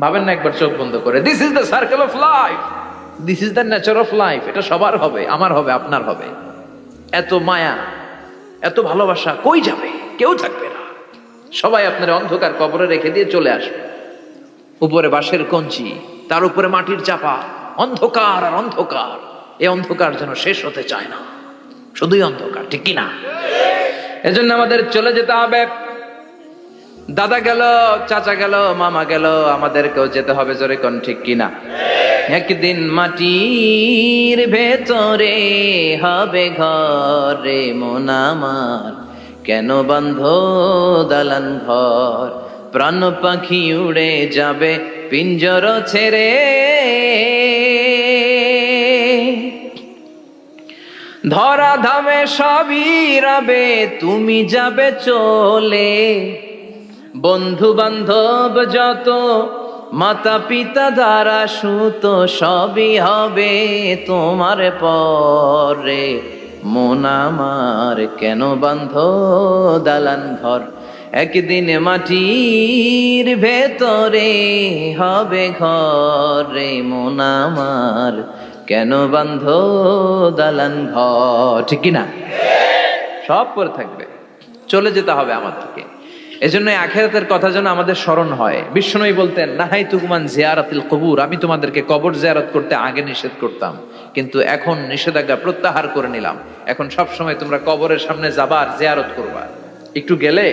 [SPEAKER 1] ভাবেন না একবার চোখ বন্ধ করে, this is the circle of life, this is the nature of life. এটা সবার হবে, আমার হবে, আপনার হবে। এত মায়া, এত ভালোবাসা কই যাবে? কেউ থাকবে না, সবাই আপনার অন্ধকার কবরে রেখে দিয়ে চলে আসবে। উপরে বাঁশের কঞ্চি, তার উপরে মাটির চাপা, অন্ধকার আর অন্ধকার। এই অন্ধকার যেন শেষ হতে চায় না, শুধুই অন্ধকার, ঠিক কিনা? এজন্য আমাদের চলে যেতে হবে। দাদা গেল, চাচা গেল, মামা গেল, আমাদেরকেও যেতে হবে, জোরে কোন ঠিক কিনা? একদিন মাটির ভেতরে হবে ঘরে মন আমার, কেন বন্ধ দালান ঘর, প্রাণ পাখি উড়ে যাবে পিঞ্জর ছেড়ে। ধরা ধামে সবই রবে, তুমি যাবে চলে, বন্ধু বান্ধব যত মাতা পিতা দ্বারা সুত সবই হবে তোমার পরে, মন আমার কেন বান্ধ দালান ঘর, একদিন মাটির ভেতরে হবে ঘর রে, মন আমার কেন বান্ধ দালান ঘর। ঠিক কিনা? সব পরে থাকবে, চলে যেতে হবে আমাদেরকে। এজন্য আখিরাতের কথা যেন আমাদের স্মরণ হয়। বিশ্বনবী বলতেন, নাহাই তুকুমান জিয়ারাতিল কবুর, আমি তোমাদেরকে কবর জিয়ারত করতে আগে নিষেধ করতাম, কিন্তু এখন নিষেধাজ্ঞা প্রত্যাহার করে নিলাম। এখন সব সময় তোমরা কবরের সামনে যাবা আর জিয়ারত করবা। একটু গেলে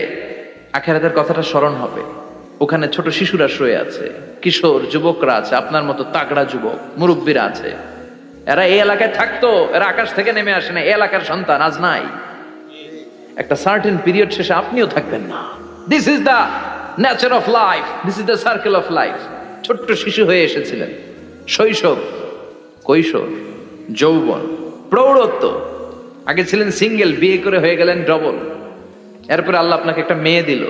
[SPEAKER 1] আখিরাতের কথাটা স্মরণ হবে। ওখানে ছোট শিশুরা শুয়ে আছে, কিশোর যুবকরা আছে, আপনার মতো তাগড়া যুবক মুরব্বীরা আছে। এরা এই এলাকায় থাকতো, এরা আকাশ থেকে নেমে আসে না, এই এলাকার সন্তান আজ নাই। একটা সার্টেন পিরিয়ড শেষে আপনিও থাকবেন না। This is the nature of life, this is the circle of life. ছোট্ট শিশু হয়ে এসেছিলেন, শৈশব, কৈশোর, যৌবন, প্রৌঢ়ত্ব। আগে ছিলেন সিঙ্গেল, বিয়ে করে হয়ে গেলেন ডবল। এরপরে আল্লাহ আপনাকে একটা মেয়ে দিল,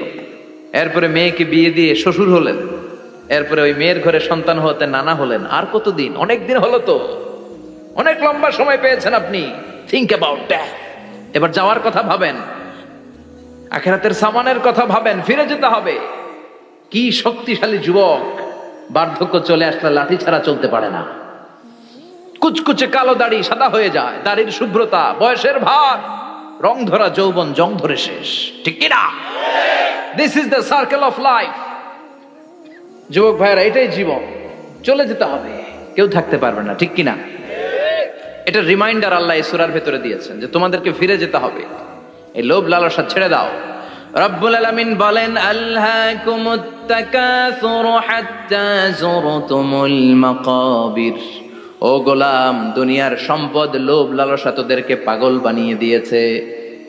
[SPEAKER 1] এরপরে মেয়েকে বিয়ে দিয়ে শ্বশুর হলেন, এরপরে ওই মেয়ের ঘরে সন্তান হতে নানা হলেন। আর কতদিন? অনেক দিন হলো তো, অনেক লম্বা সময় পেয়েছেন আপনি। Think about that. এবার যাওয়ার কথা ভাবেন, আখিরাতের সামানের কথা ভাবেন, ফিরে যেতে হবে। কি শক্তিশালী যুবক, বার্ধক্য চলে আসলে লাঠি ছাড়া চলতে পারে না। কুচকুচে কালো দাড়ি সাদা হয়ে যায়, দাড়ির শুভ্রতা, বয়সের ভার, রং ধরা যৌবন জং ধরে শেষ। ঠিক কিনা? This is the circle of life. যুবক ভাইরা, এটাই জীবন, চলে যেতে হবে, কেউ থাকতে পারবে না। ঠিক কিনা? এটা রিমাইন্ডার আল্লাহ এই সূরার ভেতরে দিয়েছেন যে তোমাদেরকে ফিরে যেতে হবে। এই লোভ লালসা ছেড়ে দাও। রব্বুল আলামিন বলেন, আলহাকুমুত তাকাসুরু হাত্তা যুরতুমুল মাকাবির। ও গোলাম, দুনিয়ার সম্পদ, লোভ লালসা তোদেরকে পাগল বানিয়ে দিয়েছে।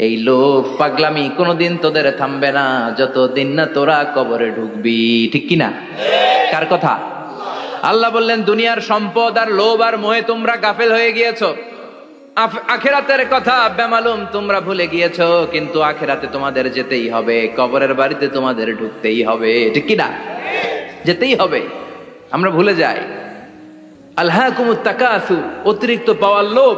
[SPEAKER 1] এই লোভ পাগলামি কোনোদিন তোদের থামবে না যতদিন না তোরা কবরে ঢুকবি। ঠিক কিনা? কার কথা? আল্লাহ বললেন, দুনিয়ার সম্পদ আর লোভ আর মোহে তোমরা গাফেল হয়ে গিয়েছো। আখিরাতের কথা বেমালুম তোমরা ভুলে গিয়েছো। কিন্তু আখিরাতে তোমাদের যেতেই হবে, কবরের বাড়িতে তোমাদের ঢুকতেই হবে। ঠিক কিনা? যেতেই হবে। আমরা ভুলে যাই। আলহাকুমুত তাকাসুর, অতিরিক্ত পাওয়ার লোভ,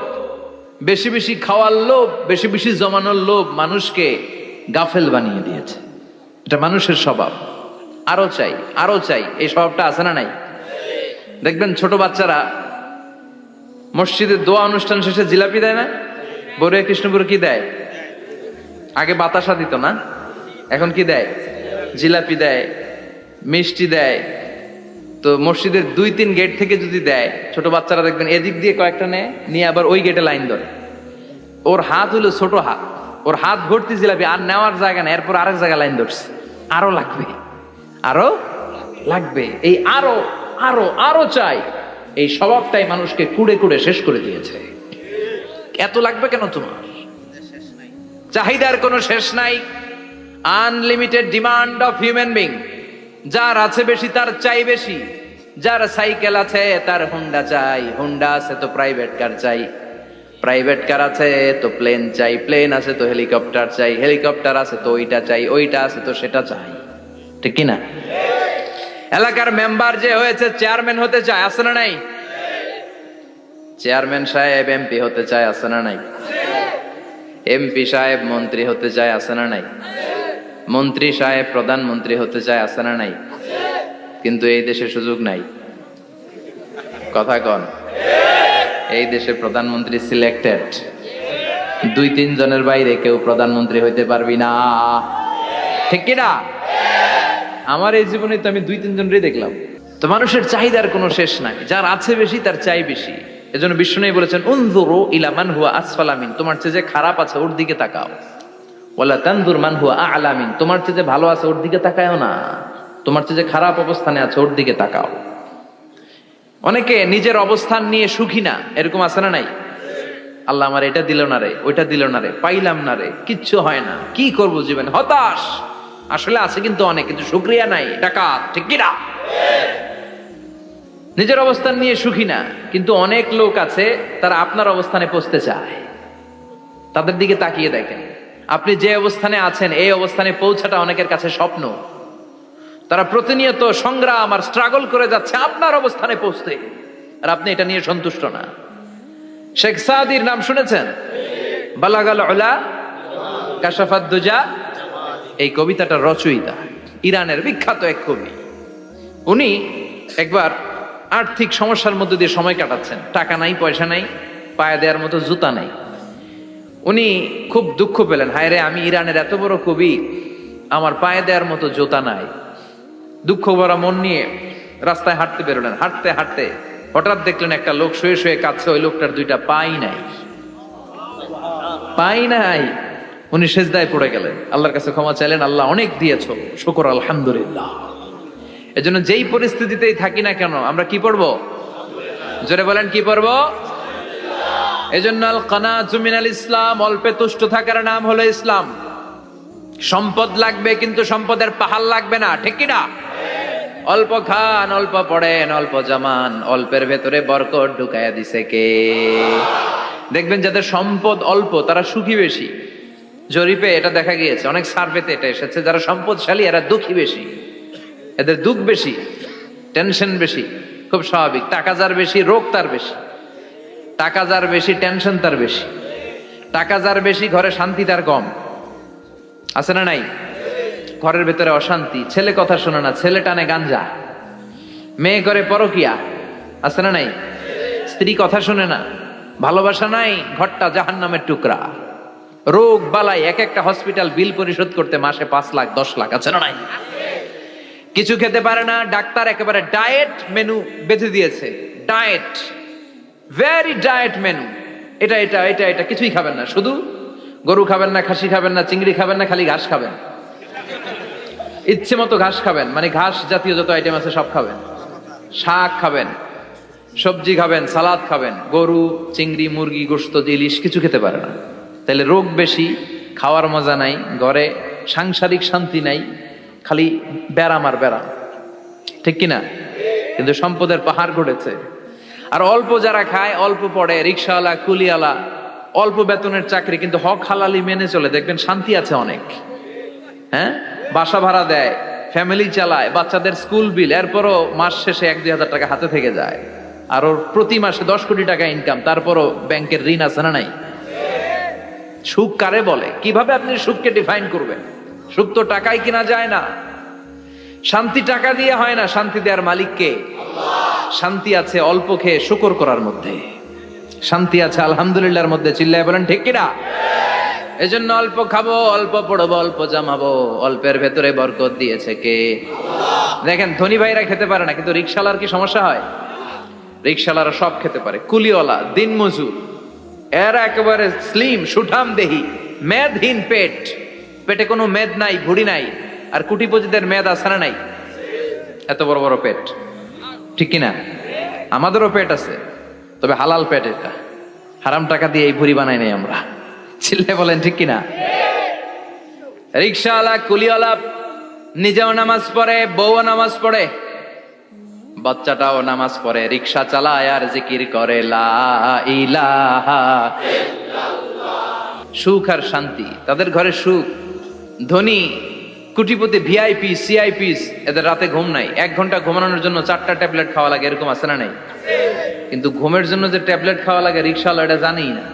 [SPEAKER 1] বেশি বেশি খাওয়ার লোভ, বেশি বেশি জমানোর লোভ মানুষকে গাফেল বানিয়ে দিয়েছে। এটা মানুষের স্বভাব। আরো চাই, আরো চাই, এই স্বভাবটা আছে না নাই? দেখবেন ছোট বাচ্চারা মসজিদে দোয়া অনুষ্ঠান শেষে জিলাপি দেয় না? বড়ুয়া কৃষ্ণপুর কি দেয়? আগে বাতাসা দিত না, এখন কি দেয়? জিলাপি দেয়, মিষ্টি দেয়। তো মসজিদের 2-3 গেট থেকে যদি দেয়, ছোট বাচ্চারা দেখবেন এদিক দিয়ে কয়েকটা নিয়ে আবার ওই গেটে লাইন ধরে। ওর হাত হলো ছোট হাত, ওর হাত ভর্তি জিলাপি, আর নেওয়ার জায়গা না, এরপর আরেক জায়গায় লাইন ধরছে। আরো লাগবে, আরো লাগবে, এই আরো আরো আরো চাই। এই স্বভাবটাই মানুষকে কুড়ে কুড়ে শেষ করে দিয়েছে। এত লাগবে কেন তোমার? চাহিদার কোনো শেষ নাই। Unlimited demand of human being. যার আছে বেশি তার চাই বেশি। যার সাইকেল আছে তার হুন্ডা চাই, হুন্ডা আছে তো প্রাইভেট কার চাই, প্রাইভেট কার আছে তো প্লেন চাই, প্লেন আছে তো হেলিকপ্টার চাই, হেলিকপ্টার আছে তো ওইটা চাই, ওইটা আছে তো সেটা চাই। ঠিক কিনা? এলাকার মেম্বার যে হয়েছে চেয়ারম্যান হতে চায়, আছে না নাই? চেয়ারম্যান সাহেব এমপি হতে চায়, আছে না নাই? এমপি সাহেব মন্ত্রী হতে চায়, আছে না নাই? মন্ত্রী সাহেব প্রধানমন্ত্রী হতে চায়, আছে না নাই? কিন্তু এই দেশে সুযোগ নাই। কথা কন। এই দেশে প্রধানমন্ত্রী সিলেক্টেড। 2-3 জনের বাইরে কেউ প্রধানমন্ত্রী হইতে পারবি না। ঠিক কিনা? আমার এই জীবনে তো আমি 2-3 জনেরই দেখলাম। তো মানুষের চাহিদার কোনো শেষ নাই। যার আছে বেশি তার চাই বেশি। এজন্য বিষ্ণু বলেছেন, উনজুরু ইলা মান হুয়া আসফালা মিন, তোমার চেয়ে যে খারাপ আছে ওর দিকে তাকাও। ওয়ালা তানজুর মান হুয়া আ'লা মিন, তোমার চেয়ে যে ভালো আছে ওর দিকে তাকায়ও না, তোমার চেয়ে যে খারাপ অবস্থানে আছে ওর দিকে তাকাও। অনেকে নিজের অবস্থান নিয়ে সুখী না, এরকম আছে না নাই? আল্লাহ আমার এটা দিল না রে, ওইটা দিল না রে, পাইলাম না রে, কিচ্ছু হয় না, কি করব জীবনে, হতাশ। আসলে আছে কিন্তু অনেক, কিন্তু শুকরিয়া নাই, ডাকাত। ঠিক কিনা? নিজের অবস্থান নিয়ে সুখী না, কিন্তু অনেক লোক আছে তারা আপনার অবস্থানে পৌঁছতে চায়। তাদের দিকে তাকিয়ে দেখেন, আপনি যে অবস্থানে আছেন এই অবস্থানে পৌঁছাটা অনেকের কাছে স্বপ্ন। তারা প্রতিনিয়ত সংগ্রাম আর স্ট্রাগল করে যাচ্ছে আপনার অবস্থানে পৌঁছতে, আর আপনি এটা নিয়ে সন্তুষ্ট না। শেখ সাদির নাম শুনেছেন? বালাগাল উলা কাশাফাত দুজা, এই কবিতাটা রচয়িতা ইরানের বিখ্যাত এক কবি। উনি একবার আর্থিক সমস্যার মধ্যে দিয়ে সময় কাটাচ্ছেন, টাকা নাই, পয়সা নাই, পায়ে দেওয়ার মতো জুতা নাই। উনি খুব দুঃখ পেলেন, হায় রে, আমি ইরানের এত বড় কবি, আমার পায়ে দেওয়ার মতো জুতা নাই। দুঃখ ভরা মন নিয়ে রাস্তায় হাঁটতে বেরোলেন। হাঁটতে হাঁটতে হঠাৎ দেখলেন একটা লোক শুয়ে শুয়ে কাঁদছে, ওই লোকটার দুইটা পাই নাই, পাই নাই। উনি সেজদায় পড়ে গেলেন, আল্লাহর কাছে ক্ষমা চাইলেন, আল্লাহ অনেক দিয়েছো, শুকর আলহামদুলিল্লাহ। এজন্য যেই পরিস্থিতিতেই থাকি না কেন আমরা কি পড়বো? জোরে বলেন, কি পড়বো? এজন্য আল কানাতু মিনাল ইসলাম, অল্পে তুষ্ট থাকার নাম হলো ইসলাম। সম্পদ লাগবে কিন্তু সম্পদের পাহাড় লাগবে না, ঠিক কি না? অল্প খান, অল্প পড়েন, অল্প জামান, অল্পের ভেতরে বরকত ঢুকাইয়া দিছে কে? দেখবেন যাদের সম্পদ অল্প তারা সুখী বেশি। জরিপে এটা দেখা গিয়েছে, অনেক সার্ভেতে এটা এসেছে, যারা সম্পদশালী এরা দুঃখী বেশি, এদের দুঃখ বেশি, টেনশন বেশি। খুব স্বাভাবিক, টাকা যার বেশি রোগ তার বেশি, টাকা যার বেশি টেনশন তার বেশি, টাকা যার বেশি ঘরে শান্তি তার কম। আছে না নাই? ঘরের ভেতরে অশান্তি, ছেলে কথা শোনে না, ছেলে টানে গাঞ্জা, মেয়ে করে পরকিয়া। আছে না নাই? স্ত্রী কথা শোনে না, ভালোবাসা নাই, ঘরটা জাহান্নামের টুকরা। রোগ বালাই, এক একটা হসপিটাল বিল পরিশোধ করতে মাসে 5 লাখ 10 লাখ। আছে না নাই? কিছু খেতে পারে না, ডাক্তার একেবারে ডায়েট মেনু বেঁধে দিয়েছে। ডায়েট, ভেরি ডায়েট মেনু, এটা এটা এটা এটা কিছুই খাবেন না, শুধু গরু খাবেন না, খাসি খাবেন না, চিংড়ি খাবেন না, খালি ঘাস খাবেন। ইচ্ছে মতো ঘাস খাবেন, মানে ঘাস জাতীয় যত আইটেম আছে সব খাবেন। শাক খাবেন, সবজি খাবেন, সালাদ খাবেন। গরু, চিংড়ি, মুরগি, গোশত, ইলিশ কিছু খেতে পারে না। তাহলে রোগ বেশি, খাওয়ার মজা নাই, ঘরে সাংসারিক শান্তি নাই, খালি ব্যারাম আর ব্যারাম, ঠিক কিনা? কিন্তু সম্পদের পাহাড় গড়েছে। আর অল্প যারা খায়, অল্প পড়ে, রিক্সাওয়ালা, কুলিওয়ালা, অল্প বেতনের চাকরি, কিন্তু হক হালালি মেনে চলে, দেখবেন শান্তি আছে অনেক। হ্যাঁ, বাসা ভাড়া দেয়, ফ্যামিলি চালায়, বাচ্চাদের স্কুল বিল, এরপরও মাস শেষে 1-2 হাজার টাকা হাতে থেকে যায়। আর ওর প্রতি মাসে 10 কোটি টাকা ইনকাম, তারপরও ব্যাংকের ঋণ আছে না নাই? সুখ কারে বলে? কিভাবে আপনি সুখকে ডিফাইন করবেন? সুখ তো টাকায় কিনা যায় না, শান্তি টাকা দিয়ে হয় না, শান্তি দেওয়ার মালিক কে? শান্তি আছে অল্প খেয়ে শুকর করার মধ্যে, শান্তি আছে আলহামদুলিল্লাহর মধ্যে। চিল্লায় বলেন ঠিক কিনা? এজন্য অল্প খাবো, অল্প পড়বো, অল্প জামাবো, অল্পের ভেতরে বরকত দিয়েছে কে? দেখেন, ধনী ভাইরা খেতে পারে না, কিন্তু রিক্সাওয়ালার কি সমস্যা হয়? রিক্সাওয়ালারা সব খেতে পারে। কুলিওয়ালা, দিন মজুর, এরা একেবারে স্লিম সুঠাম দেহি, মেদহীন পেট, পেটে কোনো মেদ নাই, ভুড়ি নাই। আর কুটিপতিদের মেদ আছে না নাই? এত বড় বড় পেট, ঠিক কিনা? আমাদেরও পেট আছে, তবে হালাল পেট, এটা হারাম টাকা দিয়ে এই ভুড়ি বানাই নাই আমরা। চিল্লে বলেন ঠিক কিনা? রিক্সাওয়ালা, কুলিওয়ালা নিজেও নামাজ পড়ে, বউও নামাজ পড়ে, বাচ্চাটাও নামাজ পড়ে, রিক্সা চালায় আর জিকির করে লা ইলাহা ইল্লাল্লাহ। সুখ আর শান্তি, তাদের ঘরে সুখ। ধনী, কুটিপতি, ভিআইপি, সিআইপিস, এদের রাতে ঘুম নাই। 1 ঘন্টা ঘুমানোর জন্য 4টা ট্যাবলেট খাওয়া লাগে, এরকম আছে না নাই? কিন্তু ঘুমের জন্য যে ট্যাবলেট খাওয়া লাগে রিক্সাওয়ালা এটা জানেই না।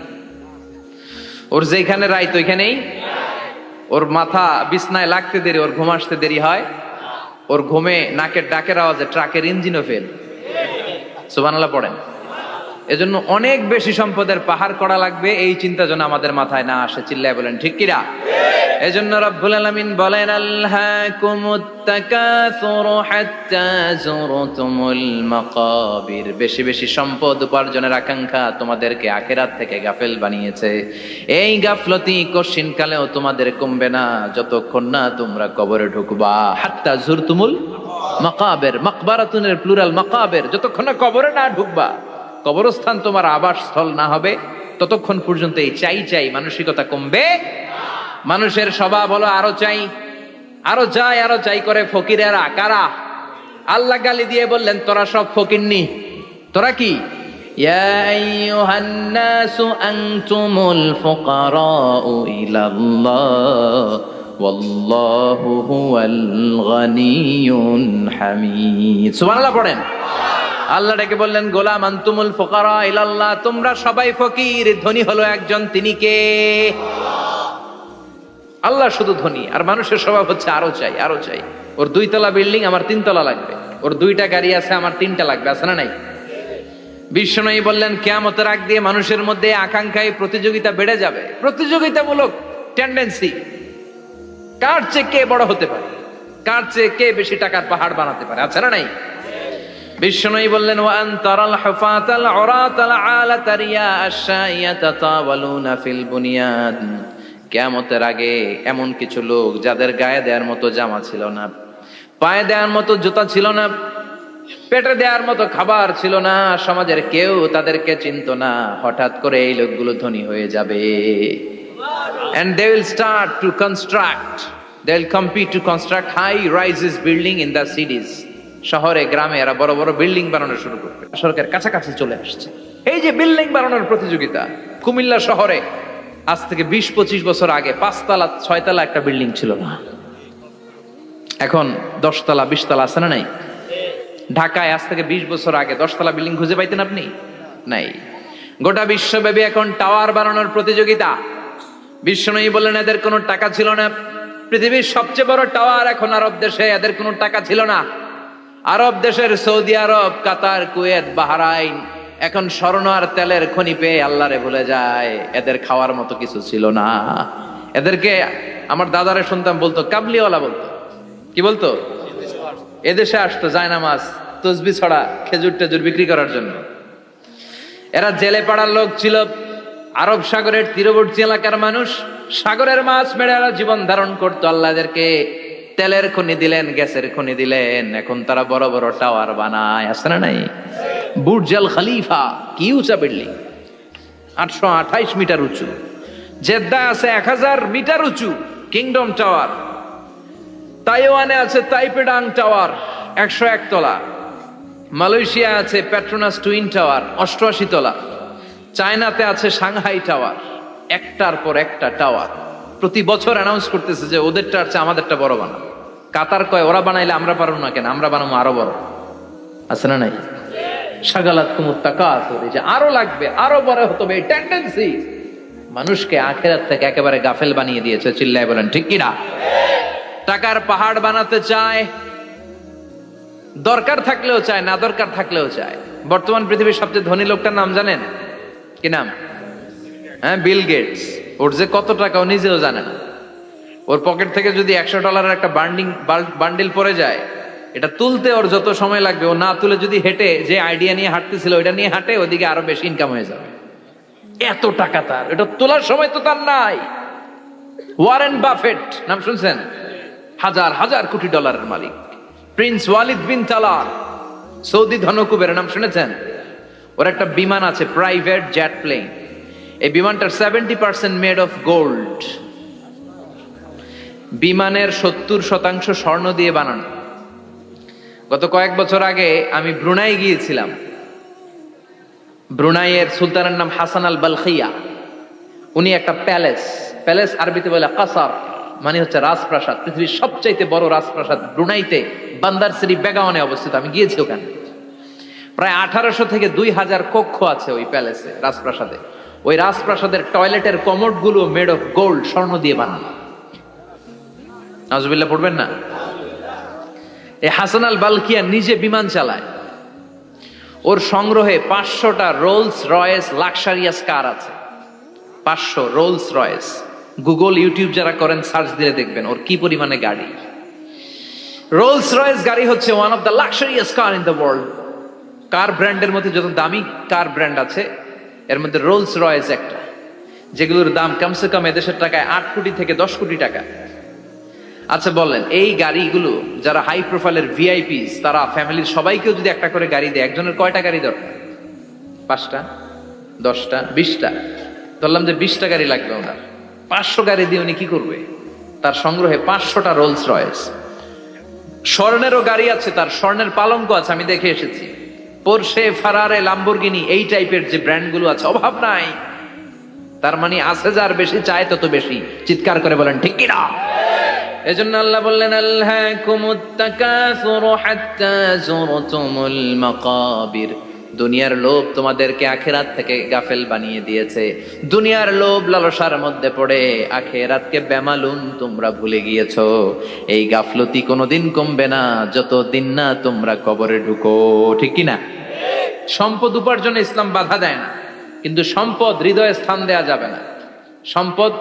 [SPEAKER 1] ওর যেখানে রাইত ওইখানেই, ওর মাথা বিছনায় লাগতে দেরি, ওর ঘুম আসতে দেরি হয়। ওর ঘুমে নাকের ডাকের আওয়াজে ট্রাকের ইঞ্জিনও ফেল। সুবহানাল্লাহ পড়েন। এজন্য অনেক বেশি সম্পদের পাহাড় করা লাগবে, এই চিন্তা যেন আমাদের মাথায় না আসে। চিল্লায় বলেন ঠিক কিনা? এজন্য রব্বুল আলামিন বলেন, আল্লাকুমুত তাকাসুর হাত্তা যুরতুমুল মাকাবির। বেশি বেশি সম্পদ উপার্জনের আকাঙ্ক্ষা তোমাদেরকে আখিরাত থেকে গাফেল বানিয়েছে। এই গাফলতি কশিন কালেও তোমাদের কমবে না যতক্ষণ না তোমরা কবরে ঢুকবা। হাত্তা যুরতুমুল মাকাবির, মাকবারাতুনের প্লুরাল মাকাবির, যতক্ষণ না কবরে না ঢুকবা, কবরস্থান তোমার আবাসস্থল না হবে, ততক্ষণ পর্যন্ত এই চাই চাই মানসিকতা কমবে। মানুষের স্বভাব হলো আরো চাই, আরো চাই, আরো চাই করে। ফকিরেরা কারা? আল্লাহ গালি দিয়ে বললেন, তোরা সব ফকিরনি। তোরা কি? ইয়া আইয়ুহান নাসু আনতুমুল ফুকারাউ ইলাল্লাহ ওয়াল্লাহু হুয়াল গনিয়ুল হামিদ। সুবহানাল্লাহ পড়েন। আল্লাহ ডেকে বললেন, গোলাম আনতুমুল ফুকারা ইলাল্লাহ, তোমরা সবাই ফকির, ধনী হলো একজন, তিনি কে? আল্লাহ শুধু ধনী, আর মানুষের স্বভাব হচ্ছে আরো চাই আরো চাই। ওর 2 তলা বিল্ডিং, আমার 3 তলা লাগবে। ওর 2টা গাড়ি আছে, আমার 3টা লাগবে। আছে না নাই? বিশ্বনবী বললেন, কিয়ামতের আগ দিয়ে মানুষের মধ্যে আকাঙ্ক্ষায় প্রতিযোগিতা বেড়ে যাবে, প্রতিযোগিতামূলক টেন্ডেন্সি। কার চেয়ে কে বড় হতে পারে, কার চেয়ে কে বেশি টাকার পাহাড় বানাতে পারে। আছে না নাই? বিশ্বনবী বললেন, ওয়া আনতারাল হুফাতাল উরাতাল আলাতা রিয়া আশ-শাইয়াতা তাওয়ালুনা ফিল বুনিয়ান। কিয়ামতের আগে এমন কিছু লোক যাদের গায়ে দেওয়ার মতো জামা ছিল না, পায়ে দেওয়ার মতো জুতা ছিল না, পেটে দেওয়ার মতো খাবার ছিল না, সমাজের কেউ তাদেরকে চিনতো না। হঠাৎ করে এই লোকগুলো ধনী হয়ে যাবে। And they will start to construct, they will compete to construct high rises building in the cities. শহরে গ্রামে এরা বড় বড় বিল্ডিং বানানো শুরু করবে। সরকার কাছাকাছি চলে আসছে। এই যে বিল্ডিং বানানোর প্রতিযোগিতা, কুমিল্লা শহরে আজ থেকে 20-25 বছর আগে 5 তলা 6 তলা একটা বিল্ডিং ছিল না, এখন 10 তলা 20 তলা। আছে না নাই? ঢাকায় আজ থেকে 20 বছর আগে 10 তলা বিল্ডিং খুঁজে পাইতেন আপনি? নাই। গোটা বিশ্বব্যাপী এখন টাওয়ার বানানোর প্রতিযোগিতা। বিশ্বনবী বললেন, এদের কোনো টাকা ছিল না। পৃথিবীর সবচেয়ে বড় টাওয়ার এখন আরব দেশে, এদের কোনো টাকা ছিল না। আরব দেশের সৌদি আরব, কাতার, কুয়েত, বাহরাইন এখন স্বর্ণ আর তেলের খনি পেয়ে আল্লাহরে ভুলে যায়। এদের খাওয়ার মতো কিছু ছিল না। এদেরকে আমার দাদারে শুনতাম বলতো কাবলিওয়ালা বলতো। কি বলতো? এদেশে আসতো জায়নামাজ তসবি ছড়া খেজুর টেজুর বিক্রি করার জন্য। এরা জেলে পাড়ার লোক ছিল। আরব সাগরের তীরবর্তী এলাকার মানুষ, সাগরের মাছ মেরে এরা জীবন ধারণ করতো। আল্লাহ এদেরকে তেলের খনি দিলেন, গ্যাসের খনি দিলেন, এখন তারা বড় বড় টাওয়ার বানায়। আছে না নাই? বুর্জ আল খলিফা, কি উঁচা বিল্ডিং, 828 মিটার উঁচু। জেদ্দায় আছে 1000 মিটার উঁচু কিংডম টাওয়ার। তাইওয়ানে আছে তাইপেডাং টাওয়ার 101 তলা। মালয়েশিয়া আছে পেট্রোনাস টুইন টাওয়ার 88 তলা। চায়নাতে আছে সাংহাই টাওয়ার, একটার পর একটা টাওয়ার। প্রতি বছর অ্যানাউন্স করতেছে যে ওদেরটা আছে আমাদেরটা বড় বানাবো। কাতার কয় ওরা বানাইলে আমরা পারবো না কেন, আমরা বানাবো আরো বড়। আছে না নাই? শাগালাত কুমুত তাকাসুর, যে আরো লাগবে, আরো বড় হতে হবে, এই টেন্ডেন্সি মানুষকে আখিরাত থেকে একেবারে গাফেল বানিয়ে দিয়েছে। চিল্লায় বলেন ঠিক কিনা? টাকার পাহাড় বানাতে চায়, দরকার থাকলেও চায়, না দরকার থাকলেও চায়। বর্তমান পৃথিবীর সবচেয়ে ধনী লোকটার নাম জানেন? কি নাম? হ্যাঁ, বিল গেটস। ওর যে কত টাকা ও নিজেও জানে না। ওর পকেট থেকে যদি $100 একটা বান্ডিল পড়ে যায়, এটা তুলতে ওর যত সময় লাগবে, ও না তুলে যদি হেঁটে যে আইডিয়া নিয়ে হাঁটতেছিল ওইটা নিয়ে হাঁটে, ওদিকে আরো বেশি ইনকাম হয়ে যাবে। এত টাকা তার, এটা তোলার সময় তো তার নাই। ওয়ারেন বাফেট নাম শুনছেন? হাজার হাজার কোটি ডলারের মালিক। Prince Walid bin Talal, Saudi ধনকুবের নাম শুনেছেন? ওর একটা বিমান আছে, প্রাইভেট জেট প্লেন। এই বিমানটার 70% মেড অফ গোল্ড। বিমানের 70% স্বর্ণ দিয়ে বানানো। গত কয়েক বছর আগে আমি ব্রুনাই গিয়েছিলাম। ব্রুনাইয়ের সুলতানের নাম হাসান আল বালখিয়া। উনি একটা প্যালেস আরবিতে বলে কাসার, মানে হচ্ছে রাজপ্রাসাদ। পৃথিবীর সবচাইতে বড় রাজপ্রাসাদ ব্রুনাইতে বান্দার শরীফ বেগাওয়ানে অবস্থিত। আমি গিয়েছি ওখানে। প্রায় 1800 থেকে 2000 কক্ষ আছে ওই প্যালেসে, রাজপ্রাসাদে। ওই রাজপ্রাসাদের টয়লেটের কমোড গুলো মেড অফ গোল্ড, স্বর্ণ দিয়ে বানানো। নাউজুবিল্লাহ পড়বেন না? এই হাসান আল বালখিয়া নিজে বিমান চালায়। ওর সংগ্রহে 500টা রোলস রয়েস লাক্সারিয়াস কার আছে। 500 রোলস রয়েস। গুগল ইউটিউব যারা করেন সার্চ দিলে দেখবেন ওর কি পরিমাণে গাড়ি। রোলস রয়েস গাড়ি হচ্ছে one of the luxurious car in the world. Car ব্র্যান্ডের মধ্যে যত দামি কার ব্র্যান্ড আছে এর মধ্যে রোলস রয়েস একটা, যেগুলোর দাম কমসে কম এদেশের টাকায় 8 কোটি থেকে 10 কোটি টাকা। আচ্ছা বলেন, এই গাড়িগুলো যারা হাই প্রোফাইলের ভিআইপিস, তারা ফ্যামিলির সবাইকেও যদি একটা করে গাড়ি দেয়, একজনের কয়টা গাড়ি দরকার? 5টা, 10টা, 20টা। ধরলাম যে 20টা গাড়ি লাগবে ওনার। 500 গাড়ি দিয়ে উনি কি করবে? তার সংগ্রহে 500টা রোলস রয়েস। স্বর্ণেরও গাড়ি আছে তার, স্বর্ণের পালঙ্ক আছে, আমি দেখে এসেছি। পোরশে, ফারারে, লাম্বরগিনি, এই টাইপের যে ব্র্যান্ড গুলো আছে, অভাব নাই। তার মানে আছে, যার বেশি চায় তত বেশি। চিৎকার করে বলেন ঠিক কিনা? এজন্য আল্লাহ বললেন আল্লাহকুমুত তাকাসুরু হাত্তা যুরতুমুল মাকাবির। দুনিয়ার লোভ তোমাদেরকে আখিরাত থেকে গাফেল বানিয়ে দিয়েছে। দুনিয়ার লোভ লালসার মধ্যে পড়ে আখিরাতকে বেমালুম তোমরা ভুলে গিয়েছো। এই গাফলতি কোনোদিন কমবে না যতদিন না তোমরা কবরে ঢুকো, ঠিক কি না? সম্পদ উপার্জনে ইসলাম বাধা দেয় না, কিন্তু সম্পদ হৃদয়ে স্থান দেয়া যাবে না। সম্পদ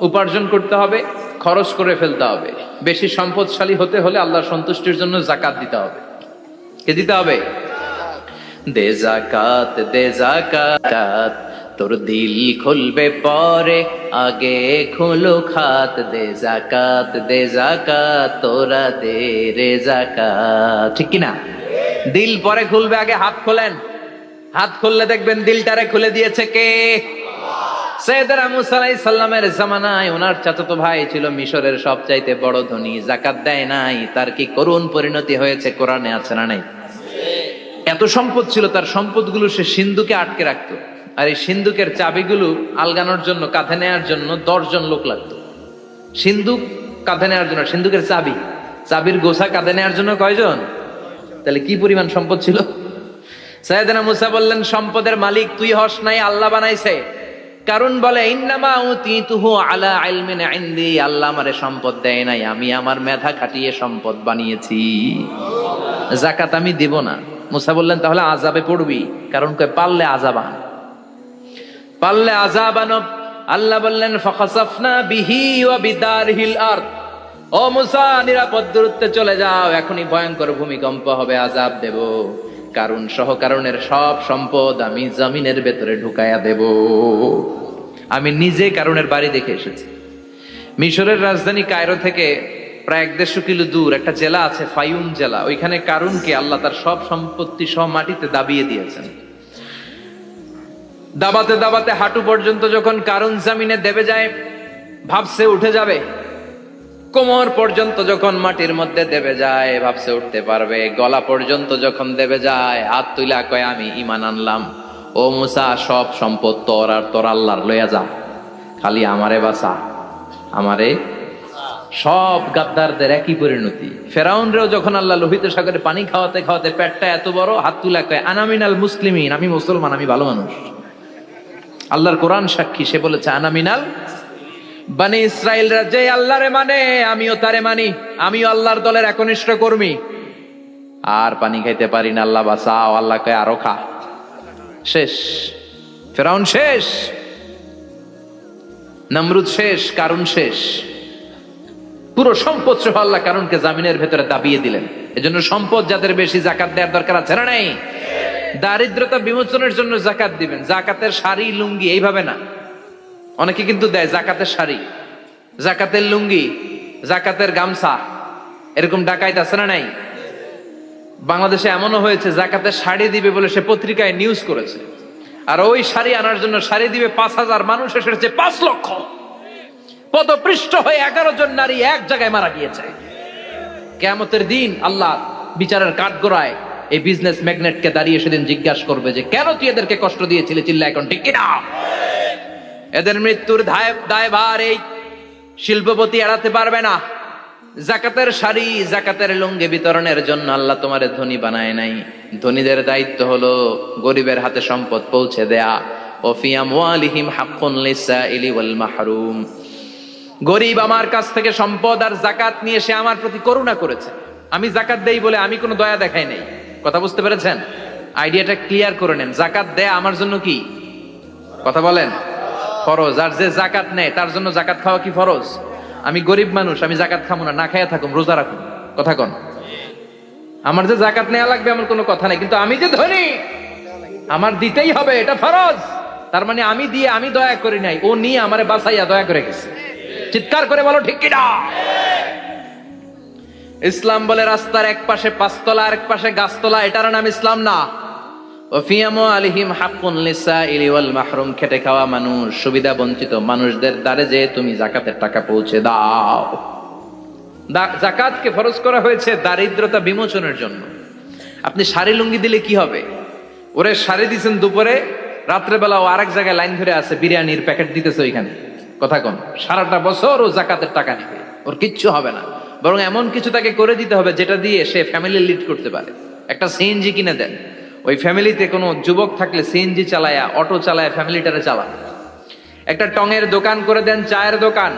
[SPEAKER 1] উপার্জন করতে হবে, খরচ করে ফেলতে হবে। বেশি সম্পদশালী হতে হলে আল্লাহর সন্তুষ্টির জন্য যাকাত দিতে হবে। কে দিতে হবে? দে যাকাত, দে যাকাত, তোর দিল খুলবে পরে, আগে খুলো খাত। দে যাকাত, দে যাকাত, তোরা দে রে যাকাত, ঠিক কি না? দিল পরে খুলবে, আগে হাত খোলেন। হাত খুললে দেখবেন দিলটারে খুলে দিয়েছে কে? সাইয়েদনা মুসা আলাইহিস সালামের জামানায় ওনার চাচাতো ভাই ছিল মিশরের সবচাইতে বড় ধনী, যাকাত দেয় নাই। তার কি করুণ পরিণতি হয়েছে কোরআনে আছে না নাই? এত সম্পদ ছিল, তার সম্পদগুলো সে সিন্ধুকে আটকে রাখতো। আর এই সিন্ধুকের চাবিগুলো আলগানোর জন্য, কাঁধে নেওয়ার জন্য 10 জন লোক লাগতো। সিন্ধুক কাঁধে নেওয়ার জন্য, সিন্ধুকের চাবি, চাবির গোছা কাঁধে নেওয়ার জন্য কয়জন? তাহলে কি পরিমাণ সম্পদ ছিল? সাইয়েদনা মুসা বললেন, সম্পদের মালিক তুই হস নাই, আল্লাহ বানাইছে। কারণ বলে ইন্নামা উতিতুহু আলা ইলমিন ইনদি, আল্লাহ আমারে সম্পদ দেয় নাই, আমি আমার মেধা খাটিয়ে সম্পদ বানিয়েছি। যাকাত আমি দিব না। মুসা বললেন তাহলে আযাবে পড়বি, কারণ কয় পারলে আযাব আন, পারলে আযাব আনো। আল্লাহ বললেন ফাখাসাফনা বিহি ওয়া বিদারহিল আরদ, ও মুসা নিরাপদ দূরত্বে চলে যাও, এখনই ভয়ঙ্কর ভূমিকম্প হবে, আযাব দেব। কারণ সহ কারণের সব সম্পদ আমি জমিনের ভেতরে ঢুকায়া দেব। আমি নিজে কারণের বাড়ি দেখে এসেছি। মিশরের রাজধানী কায়রো থেকে প্রায় 150 কিলো দূর একটা জেলা আছে, ফায়ুম জেলা। ওইখানে কারুনকে আল্লাহ তার সব সম্পত্তি সব মাটিতে দাবিয়ে দিয়েছেন। দাবাতে দাবাতে হাঁটু পর্যন্ত যখন কারুন জামিনে দেবে যায়, ভাবছে উঠে যাবে। কোমর পর্যন্ত যখন মাটির মধ্যে দেবে যায়, ভাবছে উঠতে পারবে। গলা পর্যন্ত যখন দেবে যায়, হাত তুইলা কয় আমি ঈমান আনলাম। ও মুসা, সব সম্পদ তোর আর তোর আল্লাহর লইয়া যা, খালি আমারে বাঁচা, আমারে। সব গাদ্দারদের একই পরিণতি। ফেরাউনরেও যখন আল্লাহ লোহিত সাগরে পানি খাওয়াতে খাওয়াতে পেটটা এত বড়, হাত তুলা কয় আনা মিনাল মুসলিমিন, আমি মুসলমান, আমি ভালো মানুষ। আল্লাহর কোরআন সাক্ষী, সে বলেছে আনা মিনাল বনি ইসরাইলরা যে আল্লাহরে মানে আমিও তারে মানি, আমিও আল্লাহর দলের একনিষ্ঠ কর্মী। আর পানি খাইতে পারি না, আল্লাহ বাঁচাও। আল্লাহ কয় আরো খা। শেষ, ফেরাউন শেষ, নমরুদ শেষ, কারুন শেষ। পুরো সম্পদ সহ আল্লাহ কারুনকে জামিনের ভেতরে দাবিয়ে দিলেন। এজন্য সম্পদ যাদের বেশি, যাকাত দেওয়ার দরকার আছে না নাই? দারিদ্রতা বিমোচনের জন্য যাকাত দিবেন। যাকাতের শাড়ি লুঙ্গি এইভাবে না, অনেকে কিন্তু দেয় জাকাতের শাড়ি, জাকাতের লুঙ্গি, জাকাতের গামছা, এরকম ডাকাইত আছে না নাই? বাংলাদেশে এমনও হয়েছে জাকাতের শাড়ি দিবে বলে সে পত্রিকায় নিউজ করেছে, আর ওই শাড়ি আনার জন্য শাড়ি দিবে 5,000, মানুষ এসেছে 5 লক্ষ। পদপৃষ্ঠ হয়ে 11 জন নারী এক জায়গায় মারা গিয়েছে। কিয়ামতের দিন আল্লাহ বিচারের কাঠগড়ায় এই বিজনেস ম্যাগনেটকে দাঁড়িয়ে সেদিন জিজ্ঞাসা করবে যে কেন তুই এদেরকে কষ্ট দিয়েছিলি? চিল্লা এখন ঠিক কিনা? এদের মৃত্যুর দায়ভার এই শিল্পপতি এড়াতে পারবে না। যাকাতের শাড়ি, যাকাতের লুঙ্গি বিতরণের জন্য আল্লাহ তোমারে ধনী বানায় নাই। ধনীদের দায়িত্ব হলো গরিবের হাতে সম্পদ পৌঁছে দেয়া। ওফি আমওয়ালিহিম হাক্কুন লিসাইলি ওয়াল মাহরুম। গরিব আমার কাছ থেকে সম্পদ আর যাকাত নিয়ে সে আমার প্রতি করুণা করেছে। আমি যাকাত দেই বলে আমি কোনো দয়া দেখাই নাই। কথা বুঝতে পেরেছেন? আইডিয়াটা ক্লিয়ার করে নেন। যাকাত দেয়া আমার জন্য কি? কথা বলেন, ফরজ। আর যে যাকাত নেয় তার জন্য যাকাত খাওয়া কি ফরজ? আমি গরিব মানুষ, আমি যাকাত খাবো না, না খাইয়া থাকুম, রোজা রাখুন। কথা কন। আমার যে যাকাত নেওয়া লাগবে এমন কোনো কথা নাই, কিন্তু আমি যে ধনী আমার দিতেই হবে, এটা ফরজ। তার মানে আমি দিয়ে আমি দয়া করি নাই, ও নিয়ে আমারে বাঁচাইয়া দয়া করে গেছে। চিৎকার করে বলো ঠিক কিনা? ইসলাম বলে রাস্তার এক পাশে 5 তলা আর এক পাশে গাছতলা, এটার নাম ইসলাম না। ওফিয়ামু আলিহিম হাক্কুন লিসাইলি ওয়াল মাহরুম। খেটে খাওয়া মানুষ, সুবিধা বঞ্চিত মানুষদের দ্বারে যে তুমি যাকাতের টাকা পৌঁছে দাও। যাকাতকে ফরজ করা হয়েছে দারিদ্রতা বিমোচনের জন্য। আপনি শাড়ি লুঙ্গি দিলে কি হবে? ওরে শাড়ি দিচ্ছেন দুপুরে, রাত্রেবেলা ও আরেক জায়গায় লাইন ধরে আছে, বিরিয়ানির প্যাকেট দিতেছে ওইখানে। কথা কোন? সারাটা বছর ও যাকাতের টাকা নেবে, ওর কিচ্ছু হবে না। বরং এমন কিছু তাকে করে দিতে হবে যেটা দিয়ে সে ফ্যামিলি লিড করতে পারে। একটা সিএনজি কিনে দেন, ওই ফ্যামিলিতে কোনো যুবক থাকলে সিএনজি চালায়া, অটো চালায়া ফ্যামিলিটারে চালান। একটা টঙের দোকান করে দেন, চায়ের দোকান,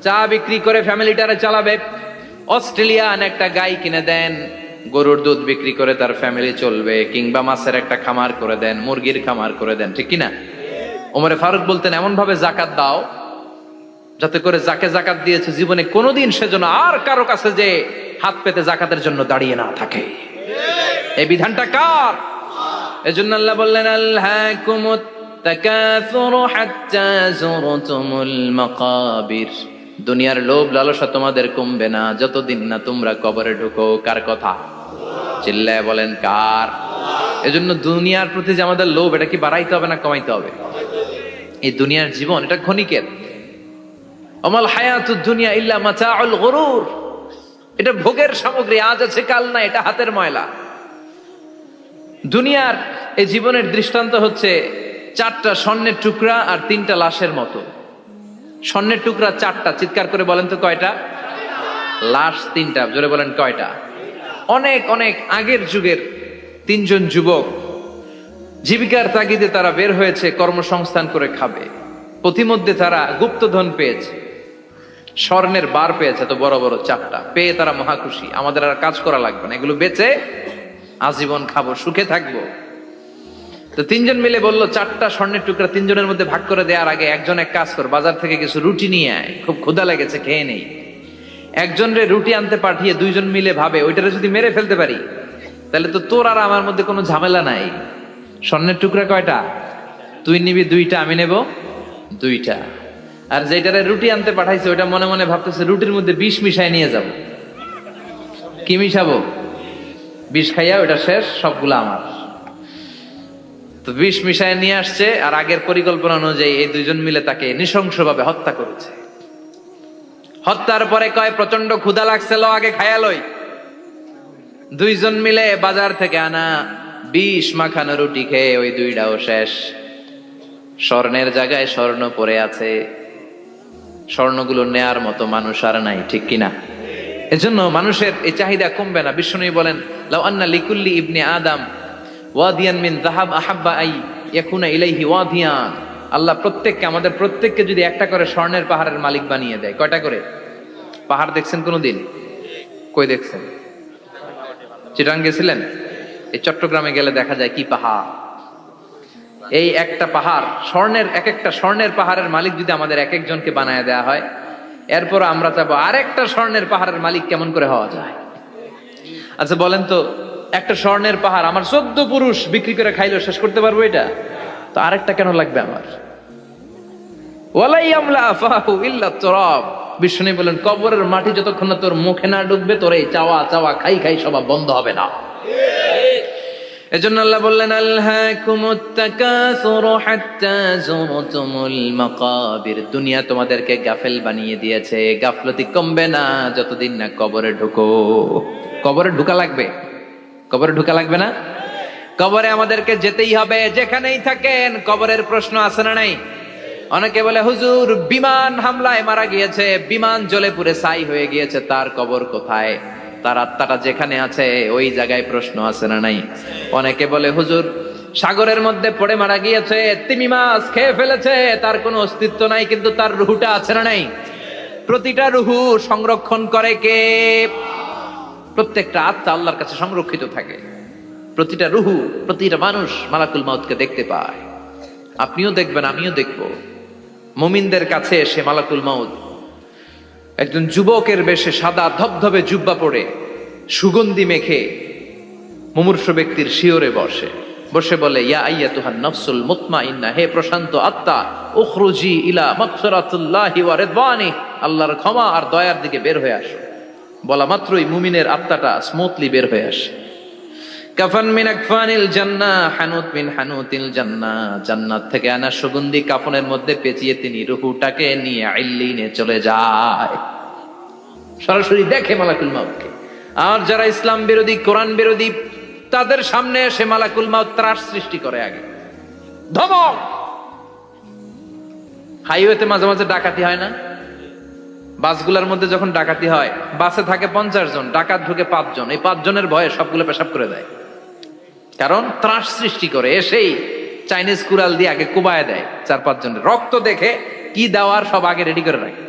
[SPEAKER 1] চা বিক্রি করে ফ্যামিলিটারে চালাবে। অস্ট্রেলিয়ান একটা গাই কিনে দেন, গরুর দুধ বিক্রি করে তার ফ্যামিলি চলবে। কিংবা মাছের একটা খামার করে দেন, মুরগির খামার করে দেন, ঠিক কিনা? ওমরে ফারুক বলতেন এমন ভাবে জাকাত দাও যাতে করে যাকে জাকাত দিয়েছে জীবনে কোনোদিন সেজন্য আর কারো কাছে যে হাত পেতে জাকাতের জন্য দাঁড়িয়ে না থাকে। এই বিধানটা কার? এজন্য আল্লাহ বললেন আল্লাহকুমুত তাকাসুরু হাত্তা যুরতুমুল মাকাবির। দুনিয়ার লোভ লালসা তোমাদের কমবে না যতদিন না তোমরা কবরে ঢুকো। কার কথা? চিল্লায় বলেন কার? এজন্য দুনিয়ার প্রতি যে আমাদের লোভ, এটা কি বাড়াইতে হবে না কমাইতে হবে? এই দুনিয়ার জীবন এটা ক্ষণিকের। আমাল হায়াতুদ দুনিয়া ইল্লা মাতাউল গুরুর। এটা ভোগের সামগ্রী, আজ আছে কাল না, এটা হাতের ময়লা। দুনিয়ার এই জীবনের দৃষ্টান্ত হচ্ছে 4টা স্বর্ণের টুকরা আর 3টা লাশের মতো। স্বর্ণের টুকরা 4টা, চিৎকার করে বলেন তো কয়টা? লাশ 3টা, জোরে বলেন কয়টা? অনেক অনেক আগের যুগের 3 জন যুবক জীবিকার তাগিদে তারা বের হয়েছে কর্মসংস্থান করে খাবে। পথিমধ্যে তারা গুপ্তধন পেয়েছে, স্বর্ণের বার পেয়েছে, তো বড় বড় 4টা পেয়ে তারা মহা খুশি। আমাদের আর কাজ করা লাগবে না, এগুলো বেচে আজীবন খাবো, সুখে থাকবো। তো 3 জন মিলে বললো 4টা স্বর্ণের টুকরা 3 জনের মধ্যে ভাগ করে দেওয়ার আগে একজন এক কাজ কর, বাজার থেকে কিছু রুটি নিয়ে আয়, খুব ক্ষুধা লেগেছে, খেয়ে নেই। একজন রে রুটি আনতে পাঠিয়ে 2 জন মিলে ভাবে ওইটারে যদি মেরে ফেলতে পারি তাহলে তো তোর আর আমার মধ্যে কোনো ঝামেলা নাই। স্বর্ণের টুকরা কয়টা? তুই নিবি 2টা, আমি নেব 2টা। আর যেটারে রুটি আনতে পাঠাইছে ওইটা মনে মনে ভাবতেছে রুটির মধ্যে বিষ মিশাই নিয়ে যাব। কি মিশাবো? বিষ খাইয়া ওইটা শেষ, সবগুলো আমার। তো বিষ মিশায় নিয়ে আসছে, আর আগের পরিকল্পনা অনুযায়ী এই 2 জন মিলে তাকে নৃশংসভাবে হত্যা করেছে। হত্যার পরে কয় প্রচন্ড ক্ষুধা লাগছে, লো আগে খায়া লই। 2 জন মিলে বাজার থেকে আনা বিষ মাখানো রুটি খেয়ে ওই 2টাও শেষ। স্বর্ণের জায়গায় স্বর্ণ পড়ে আছে, স্বর্ণগুলো নেয়ার মতো মানুষ আর নাই, ঠিক কিনা? এজন্য মানুষের এই চাহিদা কমবে না। বিষ্ণু বলেন লাউ আন্না লিকুল্লি ইবনে আদম ওয়াদিয়ান মিন যাহাব আহাব্বা আই ইয়াকুনা ইলাইহি ওয়াদিয়ান। আল্লাহ প্রত্যেককে, আমাদের প্রত্যেককে যদি একটা করে স্বর্ণের পাহাড়ের মালিক বানিয়ে দেয়। কয়টা করে পাহাড় দেখছেন কোনদিন? কই দেখছেন? চিটাং গেছিলেন? এই চট্টগ্রামে গেলে দেখা যায় কি পাহাড়। এই একটা পাহাড় স্বর্ণের, একটা স্বর্ণের পাহাড়ের মালিক যদি আমাদের এক একজনকে বানায় দেওয়া হয়, এরপর আমরা চাবো আরেকটা স্বর্ণের পাহাড়ের মালিক কেমন করে হওয়া যায়। আচ্ছা বলেন তো, একটা স্বর্ণের পাহাড় আমার 14 পুরুষ বিক্রি করে খাইলেও শেষ করতে পারবো এটা? তো আরেকটা কেন লাগবে আমার? ওয়ালাই আমলা আফাহু ইল্লা তুরাব। বিষ্ণু বলেন কবরের মাটি যতক্ষণ না তোর মুখে না ঢুকবে তোর এই চাওয়া চাওয়া খাই খাই স্বভাব বন্ধ হবে না। এজন্য আল্লাহ বললেন আলহাকুমুত তাকাসুরু হাত্তা যুরতুমুল মাকাবির। দুনিয়া তোমাদেরকে গাফেল বানিয়ে দিয়েছে, গাফলতি কমবে না যতদিন না কবরে ঢুকো। কবরে ঢুকা লাগবে, কবরে ঢুকা লাগবে না? কবরে আমাদেরকে যেতেই হবে, যেখানেই থাকেন। কবরের প্রশ্ন আছে না নাই? অনেকে বলে হুজুর বিমান হামলায় মারা গিয়েছে, বিমান জ্বলে পুড়ে ছাই হয়ে গিয়েছে, তার কবর কোথায়? তার আত্মাটা যেখানে আছে ওই জায়গায় প্রশ্ন আছে না নাই? অনেকে বলে হুজুর সাগরের মধ্যে পড়ে মারা গিয়েছে, তিমি মাছ খেয়ে ফেলেছে, তার কোনো অস্তিত্ব নাই, কিন্তু তার রুহুটা আছে না নাই? প্রতিটা রুহু সংরক্ষণ করে কে? প্রত্যেকটা আত্মা আল্লাহর কাছে সংরক্ষিত থাকে। প্রতিটা রুহু, প্রতিটা মানুষ মালাকুল মাউতকে দেখতে পায়। আপনিও দেখবেন, আমিও দেখব। মুমিনদের কাছে এসে মালাকুল মাউত একজন যুবকের বেশে সাদা ধবধবে জুব্বা পরে সুগন্ধি মেখে মুমূর্ষু ব্যক্তির শিয়রে বসে বসে বলে ইয়া আইয়াতুহান নাফসুল মুতমাইন্না, হে প্রশান্ত আত্মা, উখরুজি ইলা মাগফিরাতুল্লাহি ওয়া রিদওয়ানি, আল্লাহর ক্ষমা আর দয়ার দিকে বের হয়ে আসো। বলা মাত্রই মুমিনের আত্মাটা স্মুথলি বের হয়ে আসে। কাফান মিন আকফানিল জান্নাহ, হানুত মিন হানুতিল জান্নাহ, জান্নাত থেকে আনা সুগন্ধি কাফনের মধ্যে পেঁচিয়ে তিনি রূহটাকে নিয়ে ইল্লিনে চলে যায়। সরাসরি দেখে মালাকুল মাউতকে। আর যারা ইসলাম বিরোধী, কোরআন বিরোধী, তাদের সামনে এসে মালাকুল মাউত ত্রাস সৃষ্টি করে। আগে ধমক। হাইওয়েতে মাঝে মাঝে ডাকাতি হয় না? বাসগুলোর মধ্যে যখন ডাকাতি হয়, বাসে থাকে 50 জন, ডাকাত ঢুকে 5 জন, এই 5 জনের ভয়ে সবগুলো পেশাব করে দেয়, কারণ ত্রাস সৃষ্টি করে। এসেই চাইনিজ কুড়াল দিয়ে আগে কুবায় দেয় 4-5 জনের, রক্ত দেখে কি দেওয়ার সব আগে রেডি করে রাখে।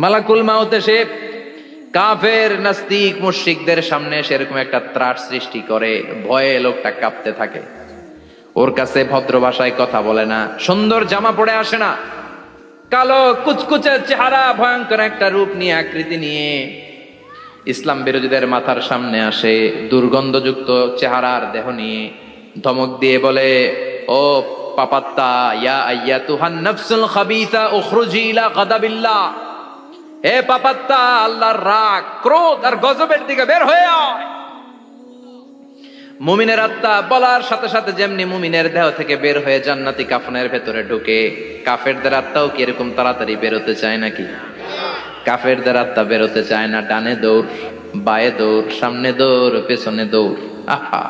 [SPEAKER 1] মালাকুল মাউত এসে কাফের নাস্তিক মুশরিকদের সামনে সেরকম একটা ত্রাস সৃষ্টি করে, ভয়ে লোকটা কাঁপতে থাকে। ওর কাছে ভদ্র ভাষায় কথা বলে না, সুন্দর জামা পরে আসে না, কালো কুচকুচে চেহারা, ভয়ঙ্কর একটা রূপ নিয়ে, আকৃতি নিয়ে ইসলাম বিরোধীদের মাথার সামনে আসে, দুর্গন্ধযুক্ত চেহারার দেহ নিয়ে ধমক দিয়ে বলে, ও পাপাত্তা, ইয়া আইয়াতুহান নাফসুল খাবিসা উখরুজি ইলা গাদাবিল্লাহ, হে পাপাত্তা, আল্লাহর রাগ, ক্রোধ আর গজবের দিকে বের হয়ে আয়। মুমিনের আত্মা বলার সাথে সাথে যেমনি মুমিনের দেহ থেকে বের হয়ে জান্নাতি কাফনের ভেতরে ঢুকে, কাফেরদের আত্মাও কি এরকম তাড়াতাড়ি বেরোতে চায় নাকি? কাফেরদের আত্মা বেরোতে চায় না, ডানে দৌড়, বায়ে দৌড়, সামনে দৌড়, পেছনে দৌড়, আহা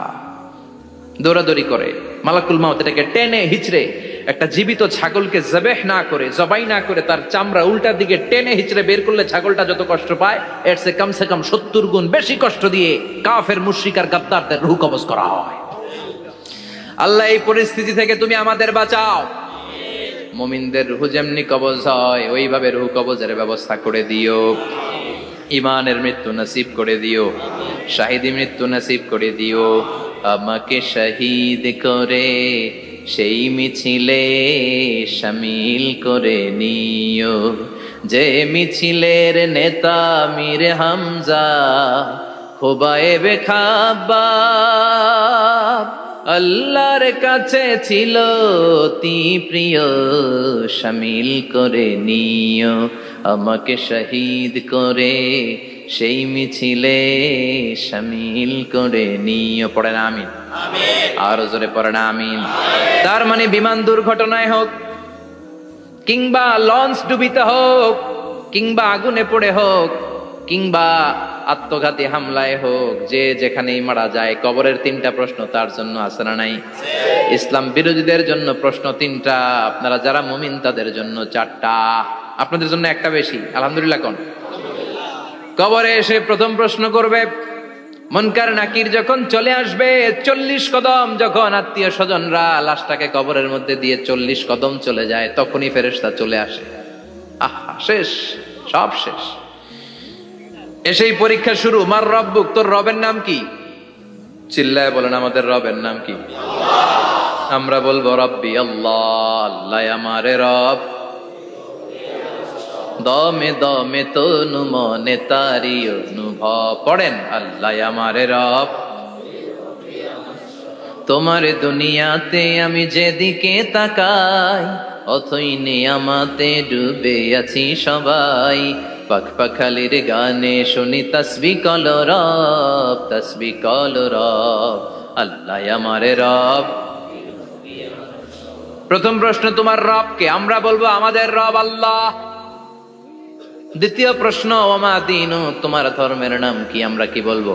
[SPEAKER 1] দৌড়াদৌড়ি করে। মালাকুল মাউত এটাকে টেনে হিচড়ে, একটা জীবিত ছাগলকে জবেহ না করে, জবাই না করে, তার চামড়া উল্টার দিকে টেনে হিচড়ে বের করলে ছাগলটা যত কষ্ট পায়, এর চেয়ে কমসে কম 70 গুণ বেশি কষ্ট দিয়ে কাফের মুশরিক আর গাদ্দারদের রূহ কবজ করা হয়। আল্লাহ এই পরিস্থিতি থেকে তুমি আমাদের বাঁচাও। মুমিনদের রূহ যেমনি কবজ হয়, ওইভাবে রূহ কবজের ব্যবস্থা করে দিও। ইমানের মৃত্যু নসিব করে দিও, শাহিদি মৃত্যু নসিব করে দিও। আমাকে শহীদ করে সেই মিছিলে শামিল করে নিও, যে মিছিলের নেতা মীর হামজা খোবায়েবে খাব্বাব, আল্লাহর কাছে ছিল অতি প্রিয়, শামিল করে নিও। আমাকে শহীদ করে সেই মিছিলে শামিল করে নিও। পড়েন আমিন, আরো জোরে পড়েন আমিন। তার মানে বিমান দুর্ঘটনায় হোক, কিংবা লঞ্চ ডুবিতে হোক, কিংবা আগুনে পড়ে হোক, কিংবা আত্মঘাতী হামলায় হোক, যে যেখানেই মারা যায়, কবরের 3টা প্রশ্ন তার জন্য আছে না নাই? ইসলাম বিরোধীদের জন্য প্রশ্ন 3টা, আপনারা যারা মুমিন তাদের জন্য 4টা, আপনাদের জন্য একটা বেশি। আলহামদুলিল্লাহ কোন? কবরে এসে প্রথম প্রশ্ন করবে, মুনকার নাকির যখন চলে আসবে, 40 কদম যখন আত্মীয় স্বজনরা লাশটাকে কবরের মধ্যে দিয়ে 40 কদম চলে যায়, তখনই ফেরেশতা চলে আসে। আহা, শেষ, সব শেষ। এসেই পরীক্ষা শুরু। মার রব্বুক, তোর রবের নাম কি? চিল্লায় বলেন, আমাদের রবের নাম কি? আমরা বলবো রব্বি আল্লাহ, আল্লাহ আমারে রব। দমে দমে তনু মনে তারি অনুভব। পড়েন, আল্লাহ আমারে রব। তোমার দুনিয়াতে আমি যেদিকে তাকাই, অথই নিয়ামাতে ডুবে আছি সবাই। পাখ পাখালির গানে শুনি তসবিহ কল রব, তসবিহ কল রব, আল্লাহ আমারে রব। প্রথম প্রশ্ন, তোমার রব কে? আমরা বলবো আমাদের রব আল্লাহ। দ্বিতীয় প্রশ্ন, ওমা দীনু, তোমার ধর্মের নাম কি? আমরা কি বলবো?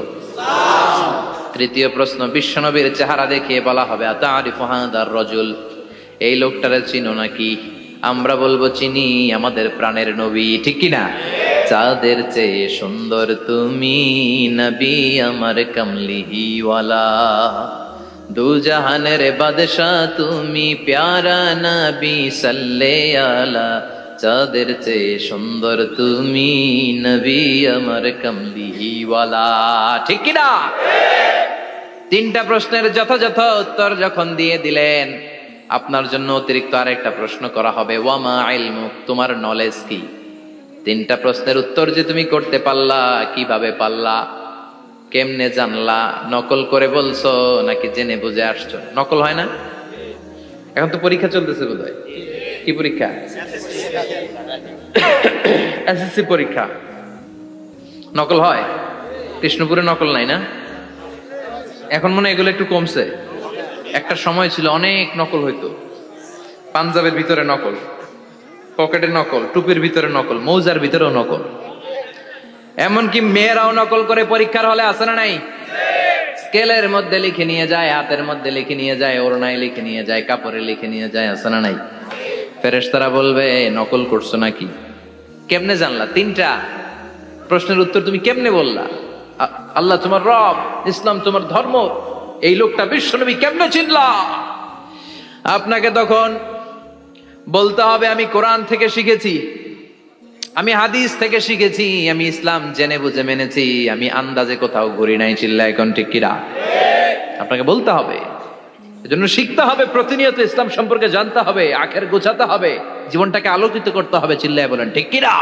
[SPEAKER 1] তৃতীয় প্রশ্ন, বিশ্বনবীর চেহারা দেখিয়ে বলা হবে, আতারিফু হাদার রাজুল, এই লোকটারে চিনো নাকি? আমরা বলবো চিনি, আমাদের প্রাণের নবী, ঠিক কি না? চাঁদের চেয়ে সুন্দর তুমি নবী আমার কমলিওয়ালা, দু জাহানের বাদশাহ তুমি প্যারা নবী সাল্লে আলা, চাঁদের চেয়ে সুন্দর তুমি নবী আমার কমলিওয়ালা, ঠিক কি না? 3টা প্রশ্নের যথাযথ উত্তর যখন দিয়ে দিলেন, আপনার জন্য অতিরিক্ত আরেকটা প্রশ্ন করা হবে, ওয়ামা ইলমুক, তোমার নলেজ কি? 3টা প্রশ্নের উত্তর যে তুমি করতে পারলা, কিভাবে পারলা, কেমনে জানলা? নকল করে বলছো নাকি জেনে বুঝে আসছো? নকল হয় না? এখন তো পরীক্ষা চলতেছে বোধহয়। কি পরীক্ষা? এসএসসি পরীক্ষা। নকল হয়? কৃষ্ণপুরে নকল নাই না? এখন মনে হয় এগুলো একটু কমছে। একটা সময় ছিল অনেক নকল হইতো। পাঞ্জাবের ভিতরে নকল, পকেটে নকল, টুপির ভিতরে নকল, মৌজার ভিতরেও নকল। এমনকি মেয়েরাও নকল করে পরীক্ষার হলে, আছে না নাই? স্কেলের মধ্যে লিখে নিয়ে যায়, হাতের মধ্যে লিখে নিয়ে যায়, ওড়নায় লিখে নিয়ে যায়, কাপড়ে লিখে নিয়ে যায়, আছে না নাই? ফেরেশতারা বলবে, নকল করছো নাকি? কেমনে জানলা? তিনটা প্রশ্নের উত্তর তুমি কেমনে বললা? আল্লাহ তোমার রব, ইসলাম তোমার ধর্ম, এই লোকটা বিশ্বনবী কেমনে চিনলা? আপনাকে তখন বলতে হবে আমি কোরআন থেকে শিখেছি, আমি হাদিস থেকে শিখেছি, আমি ইসলাম জেনে বুঝে মেনেছি, আমি আন্দাজে কোথাও ঘুরি নাই। চিল্লা এখন ঠিক কিনা? আপনাকে বলতে হবে। এজন্য শিখতে হবে, প্রতিনিয়ত ইসলাম সম্পর্কে জানতে হবে, আখের গোছাতে হবে, জীবনটাকে আলোকিত করতে হবে। চিল্লায় বলেন ঠিক কিনা?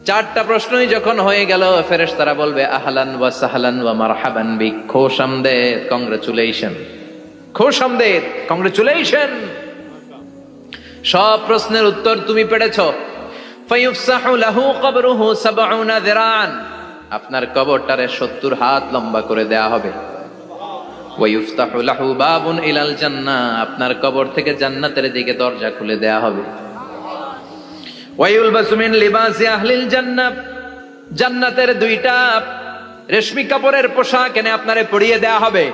[SPEAKER 1] চারটা প্রশ্নই যখন হয়ে গেল, ফেরেশতারা বলবে আহলান ওয়া সাহলান ওয়া মারহাবান বিক, খোশামদেদ, কংগ্রেচুলেশন, খোশামদেদ, কংগ্রেচুলেশন। সব প্রশ্নের উত্তর তুমি পেরেছো। ফায়ুফসাহু লাহু কবরুহু ৭০ যিরান, আপনার কবরটারে ৭০ হাত লম্বা করে দেয়া হবে। ওয়া ইফতাহু লাহু বাবুন ইলাল জান্নাহ, আপনার কবর থেকে জান্নাতের দিকে দরজা খুলে দেয়া হবে। ওয়া ইউলবাসু মিন লিবাসি আহলিল জান্নাহ, জান্নাতের দুইটা রেশমি কাপড়ের পোশাক এনে আপনারে পরিয়ে দেয়া হবে।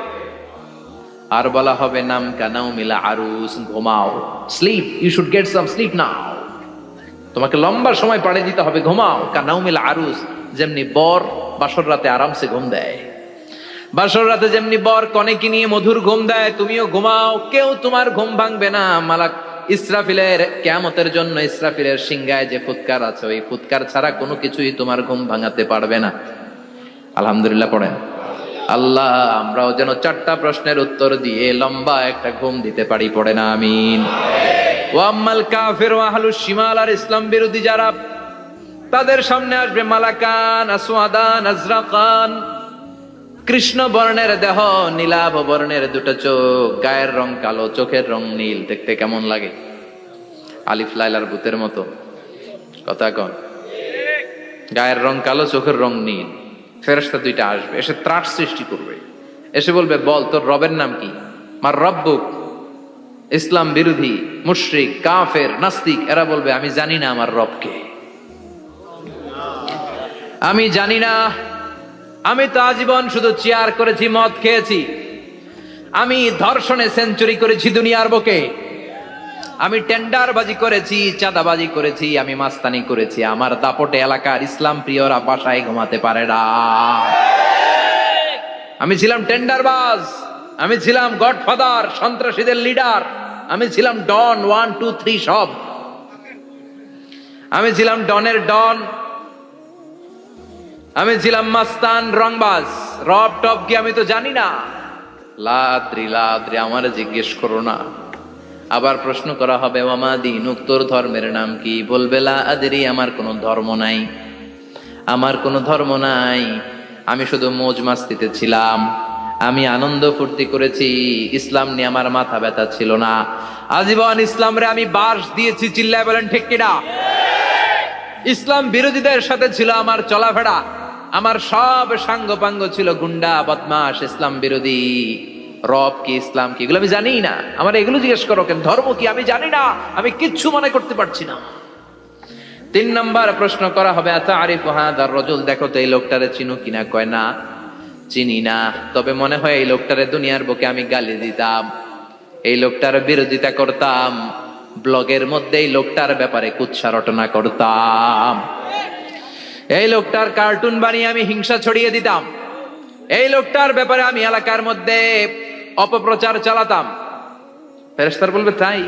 [SPEAKER 1] আর বলা হবে নাম কানাউ মিলা আরুস, ঘুমাও, sleep, you should get some sleep now, তোমাকে লম্বা সময় পাড়ে দিতে হবে, ঘুমাও। কানাউ মিলা আরুস, যেমনি বর বাসর রাতে আরামসে ঘুম দেয়, বাসর রাতে যেমনি বর কনেকে নিয়ে মধুর ঘুম দেয়, তুমিও ঘুমাও, কেউ তোমার ঘুম ভাঙবে না। মালাক ইসরাফিলের, কিয়ামতের জন্য ইসরাফিলের সিংহায় যে ফুৎকার আছে, ওই ফুৎকার ছাড়া কোনো কিছুই তোমার ঘুম ভাঙাতে পারবে না। আলহামদুলিল্লাহ পড়েন। আল্লাহ আমরাও যেন চারটা প্রশ্নের উত্তর দিয়ে লম্বা একটা ঘুম দিতে পারি, পড়ে না আমিন। ওয়াম্মাল কাফির ওয়া আহলুশ শিমাল, আর ইসলাম বিরোধী যারা, তাদের সামনে আসবে মালাকান আসওয়াদান আজরাকান, কৃষ্ণ বর্ণের দেহ, নীলাভ বর্ণের দুটো চোখ, গায়ের রং কালো, চোখের রং নীল। দেখতে কেমন লাগে? আলিফ লাইলার ভূতের মতো। কথা কন। গায়ের রং কালো, চোখের রং নীল। ফেরেশতা দুইটা আসবে, এসে ত্রাস সৃষ্টি করবে, এসে বলবে বল তোর রবের নাম কি? মার রব্বুক। ইসলাম বিরোধী মুশরিক, কাফের, নাস্তিক এরা বলবে আমি জানি না আমার রবকে, আমি জানি না, আমি তো আজীবন শুধু চেয়ার করেছি, মদ খেয়েছি, আমি ধর্ষণে সেঞ্চুরি করেছি দুনিয়ার বুকে, আমি টেন্ডারবাজি করেছি, চাঁদাবাজি করেছি, আমি মাস্তানি করেছি, আমার দাপটে এলাকার ইসলাম প্রিয়রা বাসায় ঘুমাতে পারে না। আমি ছিলাম টেন্ডারবাজ, আমি ছিলাম গডফাদার, সন্ত্রাসীদের লিডার, আমি ছিলাম ডন 1 2 3 সব, আমি ছিলাম ডনের ডন, আমি ছিলাম মাস্তান, রংবাজ, রব টপ কি আমি তো জানি না। লাদ্রি লাদ্রি, আমার জিজ্ঞেস করো না। আবার প্রশ্ন করা হবে ওয়ামা দীনুক, তোর ধর্মের নাম কি? বলবে লা আদরি, আমার কোনো ধর্ম নাই, আমার কোনো ধর্ম নাই, আমি শুধু মৌজ মাস্তিতে ছিলাম, আমি আনন্দ ফুর্তি করেছি, ইসলাম নিয়ে আমার মাথা ব্যথা ছিল না, আজীবন ইসলামরে আমি বাস দিয়েছি। চিল্লায় বলেন ঠিক কিনা? ইসলাম বিরোধীদের সাথে ছিল আমার চলাফেরা, আমার সব সাঙ্গপাঙ্গ ছিল গুন্ডা, বদমাশ, ইসলাম বিরোধী। রব কি, ইসলাম কি, এগুলো আমি জানি না। আমার এগুলো জিজ্ঞেস করো কেন? ধর্ম কি আমি জানি না, আমি কিচ্ছু মনে করতে পারছি না। 3 নম্বর প্রশ্ন করা হবে আতারিফু হাদার রাজুল, দেখো তো এই লোকটারে চিনো কিনা? কয় না, চিনি না, তবে মনে হয় এই লোকটারে দুনিয়ার বুকে আমি গালি দিতাম, এই লোকটার বিরোধিতা করতাম, ব্লগের মধ্যে এই লোকটার ব্যাপারে কুৎসা রটনা করতাম, এই লোকটার কার্টুন বানিয়ে আমি হিংসা ছড়িয়ে দিতাম, এই লোকটার ব্যাপারে আমি এলাকার মধ্যে অপপ্রচার চালাতাম। ফেরেশতারা বলবে তাই?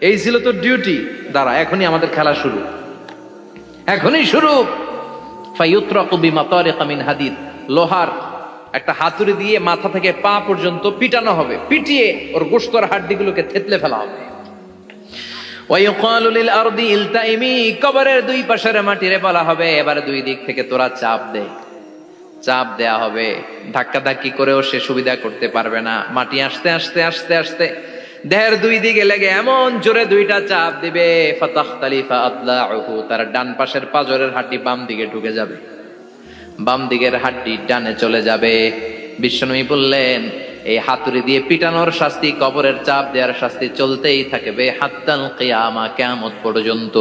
[SPEAKER 1] এই ছিল তোর ডিউটি? দাঁড়া, এখনই আমাদের খেলা শুরু, এখনই শুরু। ফায়ুতরাকু বিমাতারিকা মিন হাদিদ, লোহার একটা হাতুড়ি দিয়ে মাথা থেকে পা পর্যন্ত পিটানো হবে, পিটিয়ে ওর গোশতর হাড্ডিগুলোকে থেতলে ফেলা হবে। ওয়ায়ুকালু লিল আরদি ইলতাইমি, কবরের দুই পাশের মাটিরে বলা হবে এবার দুই দিক থেকে তোরা চাপ দে, চাপ দেয়া হবে, ধাক্কা ধাক্কি করেও সে সুবিধা করতে পারবে না। মাটি আস্তে আস্তে আস্তে আস্তে দেহের দুই দিকে লেগে এমন জোরে দুইটা চাপ দিবে, ফাতাখতালিফা আদলাউহু, তার ডান পাশের পাজরের হাড্ডি বাম দিকে ঢুকে যাবে, বাম দিকের হাড্ডি ডানে চলে যাবে। বিশ্বনবী বললেন এই হাতুড়ি দিয়ে পিটানোর শাস্তি, কবরের চাপ দেওয়ার শাস্তি চলতেই থাকবে হাত্তাল কিয়ামা, কিয়ামত পর্যন্ত।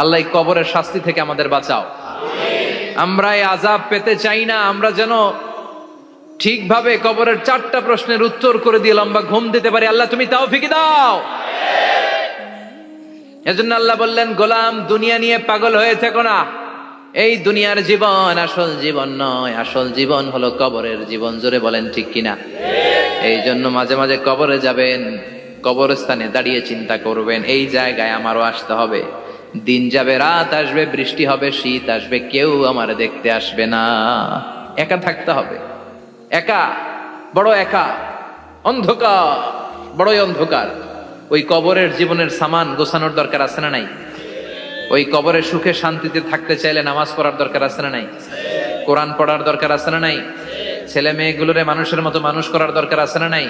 [SPEAKER 1] আল্লাহ এই কবরের শাস্তি থেকে আমাদের বাঁচাও। আমরা এই আযাব পেতে চাই না, আমরা যেন ঠিকভাবে কবরের 4টা প্রশ্নের উত্তর করে দিয়ে লম্বা ঘুম দিতে পারি। আল্লাহ তুমি তৌফিক দাও। এজন্য আল্লাহ বললেন, গোলাম দুনিয়া নিয়ে পাগল হয়ে থেকো না। এই দুনিয়ার জীবন আসল জীবন নয়, আসল জীবন হলো কবরের জীবন। জোরে বলেন ঠিক কিনা? এই জন্য মাঝে মাঝে কবরে যাবেন, কবরস্থানে দাঁড়িয়ে চিন্তা করবেন, এই জায়গায় আমারও আসতে হবে। দিন যাবে, রাত আসবে, বৃষ্টি হবে, শীত আসবে, কেউ আমার দেখতে আসবে না। একা থাকতে হবে, একা, বড় একা, অন্ধকার, বড়ই অন্ধকার। ওই কবরের জীবনের সামান গোছানোর দরকার আছে না নাই? ওই কবরের সুখে শান্তিতে থাকতে চাইলে নামাজ পড়ার দরকার আছে না নাই? কোরআন পড়ার দরকার আছে না নাই? ছেলে মেয়েগুলোরে মানুষের মতো মানুষ করার দরকার আছে না নাই?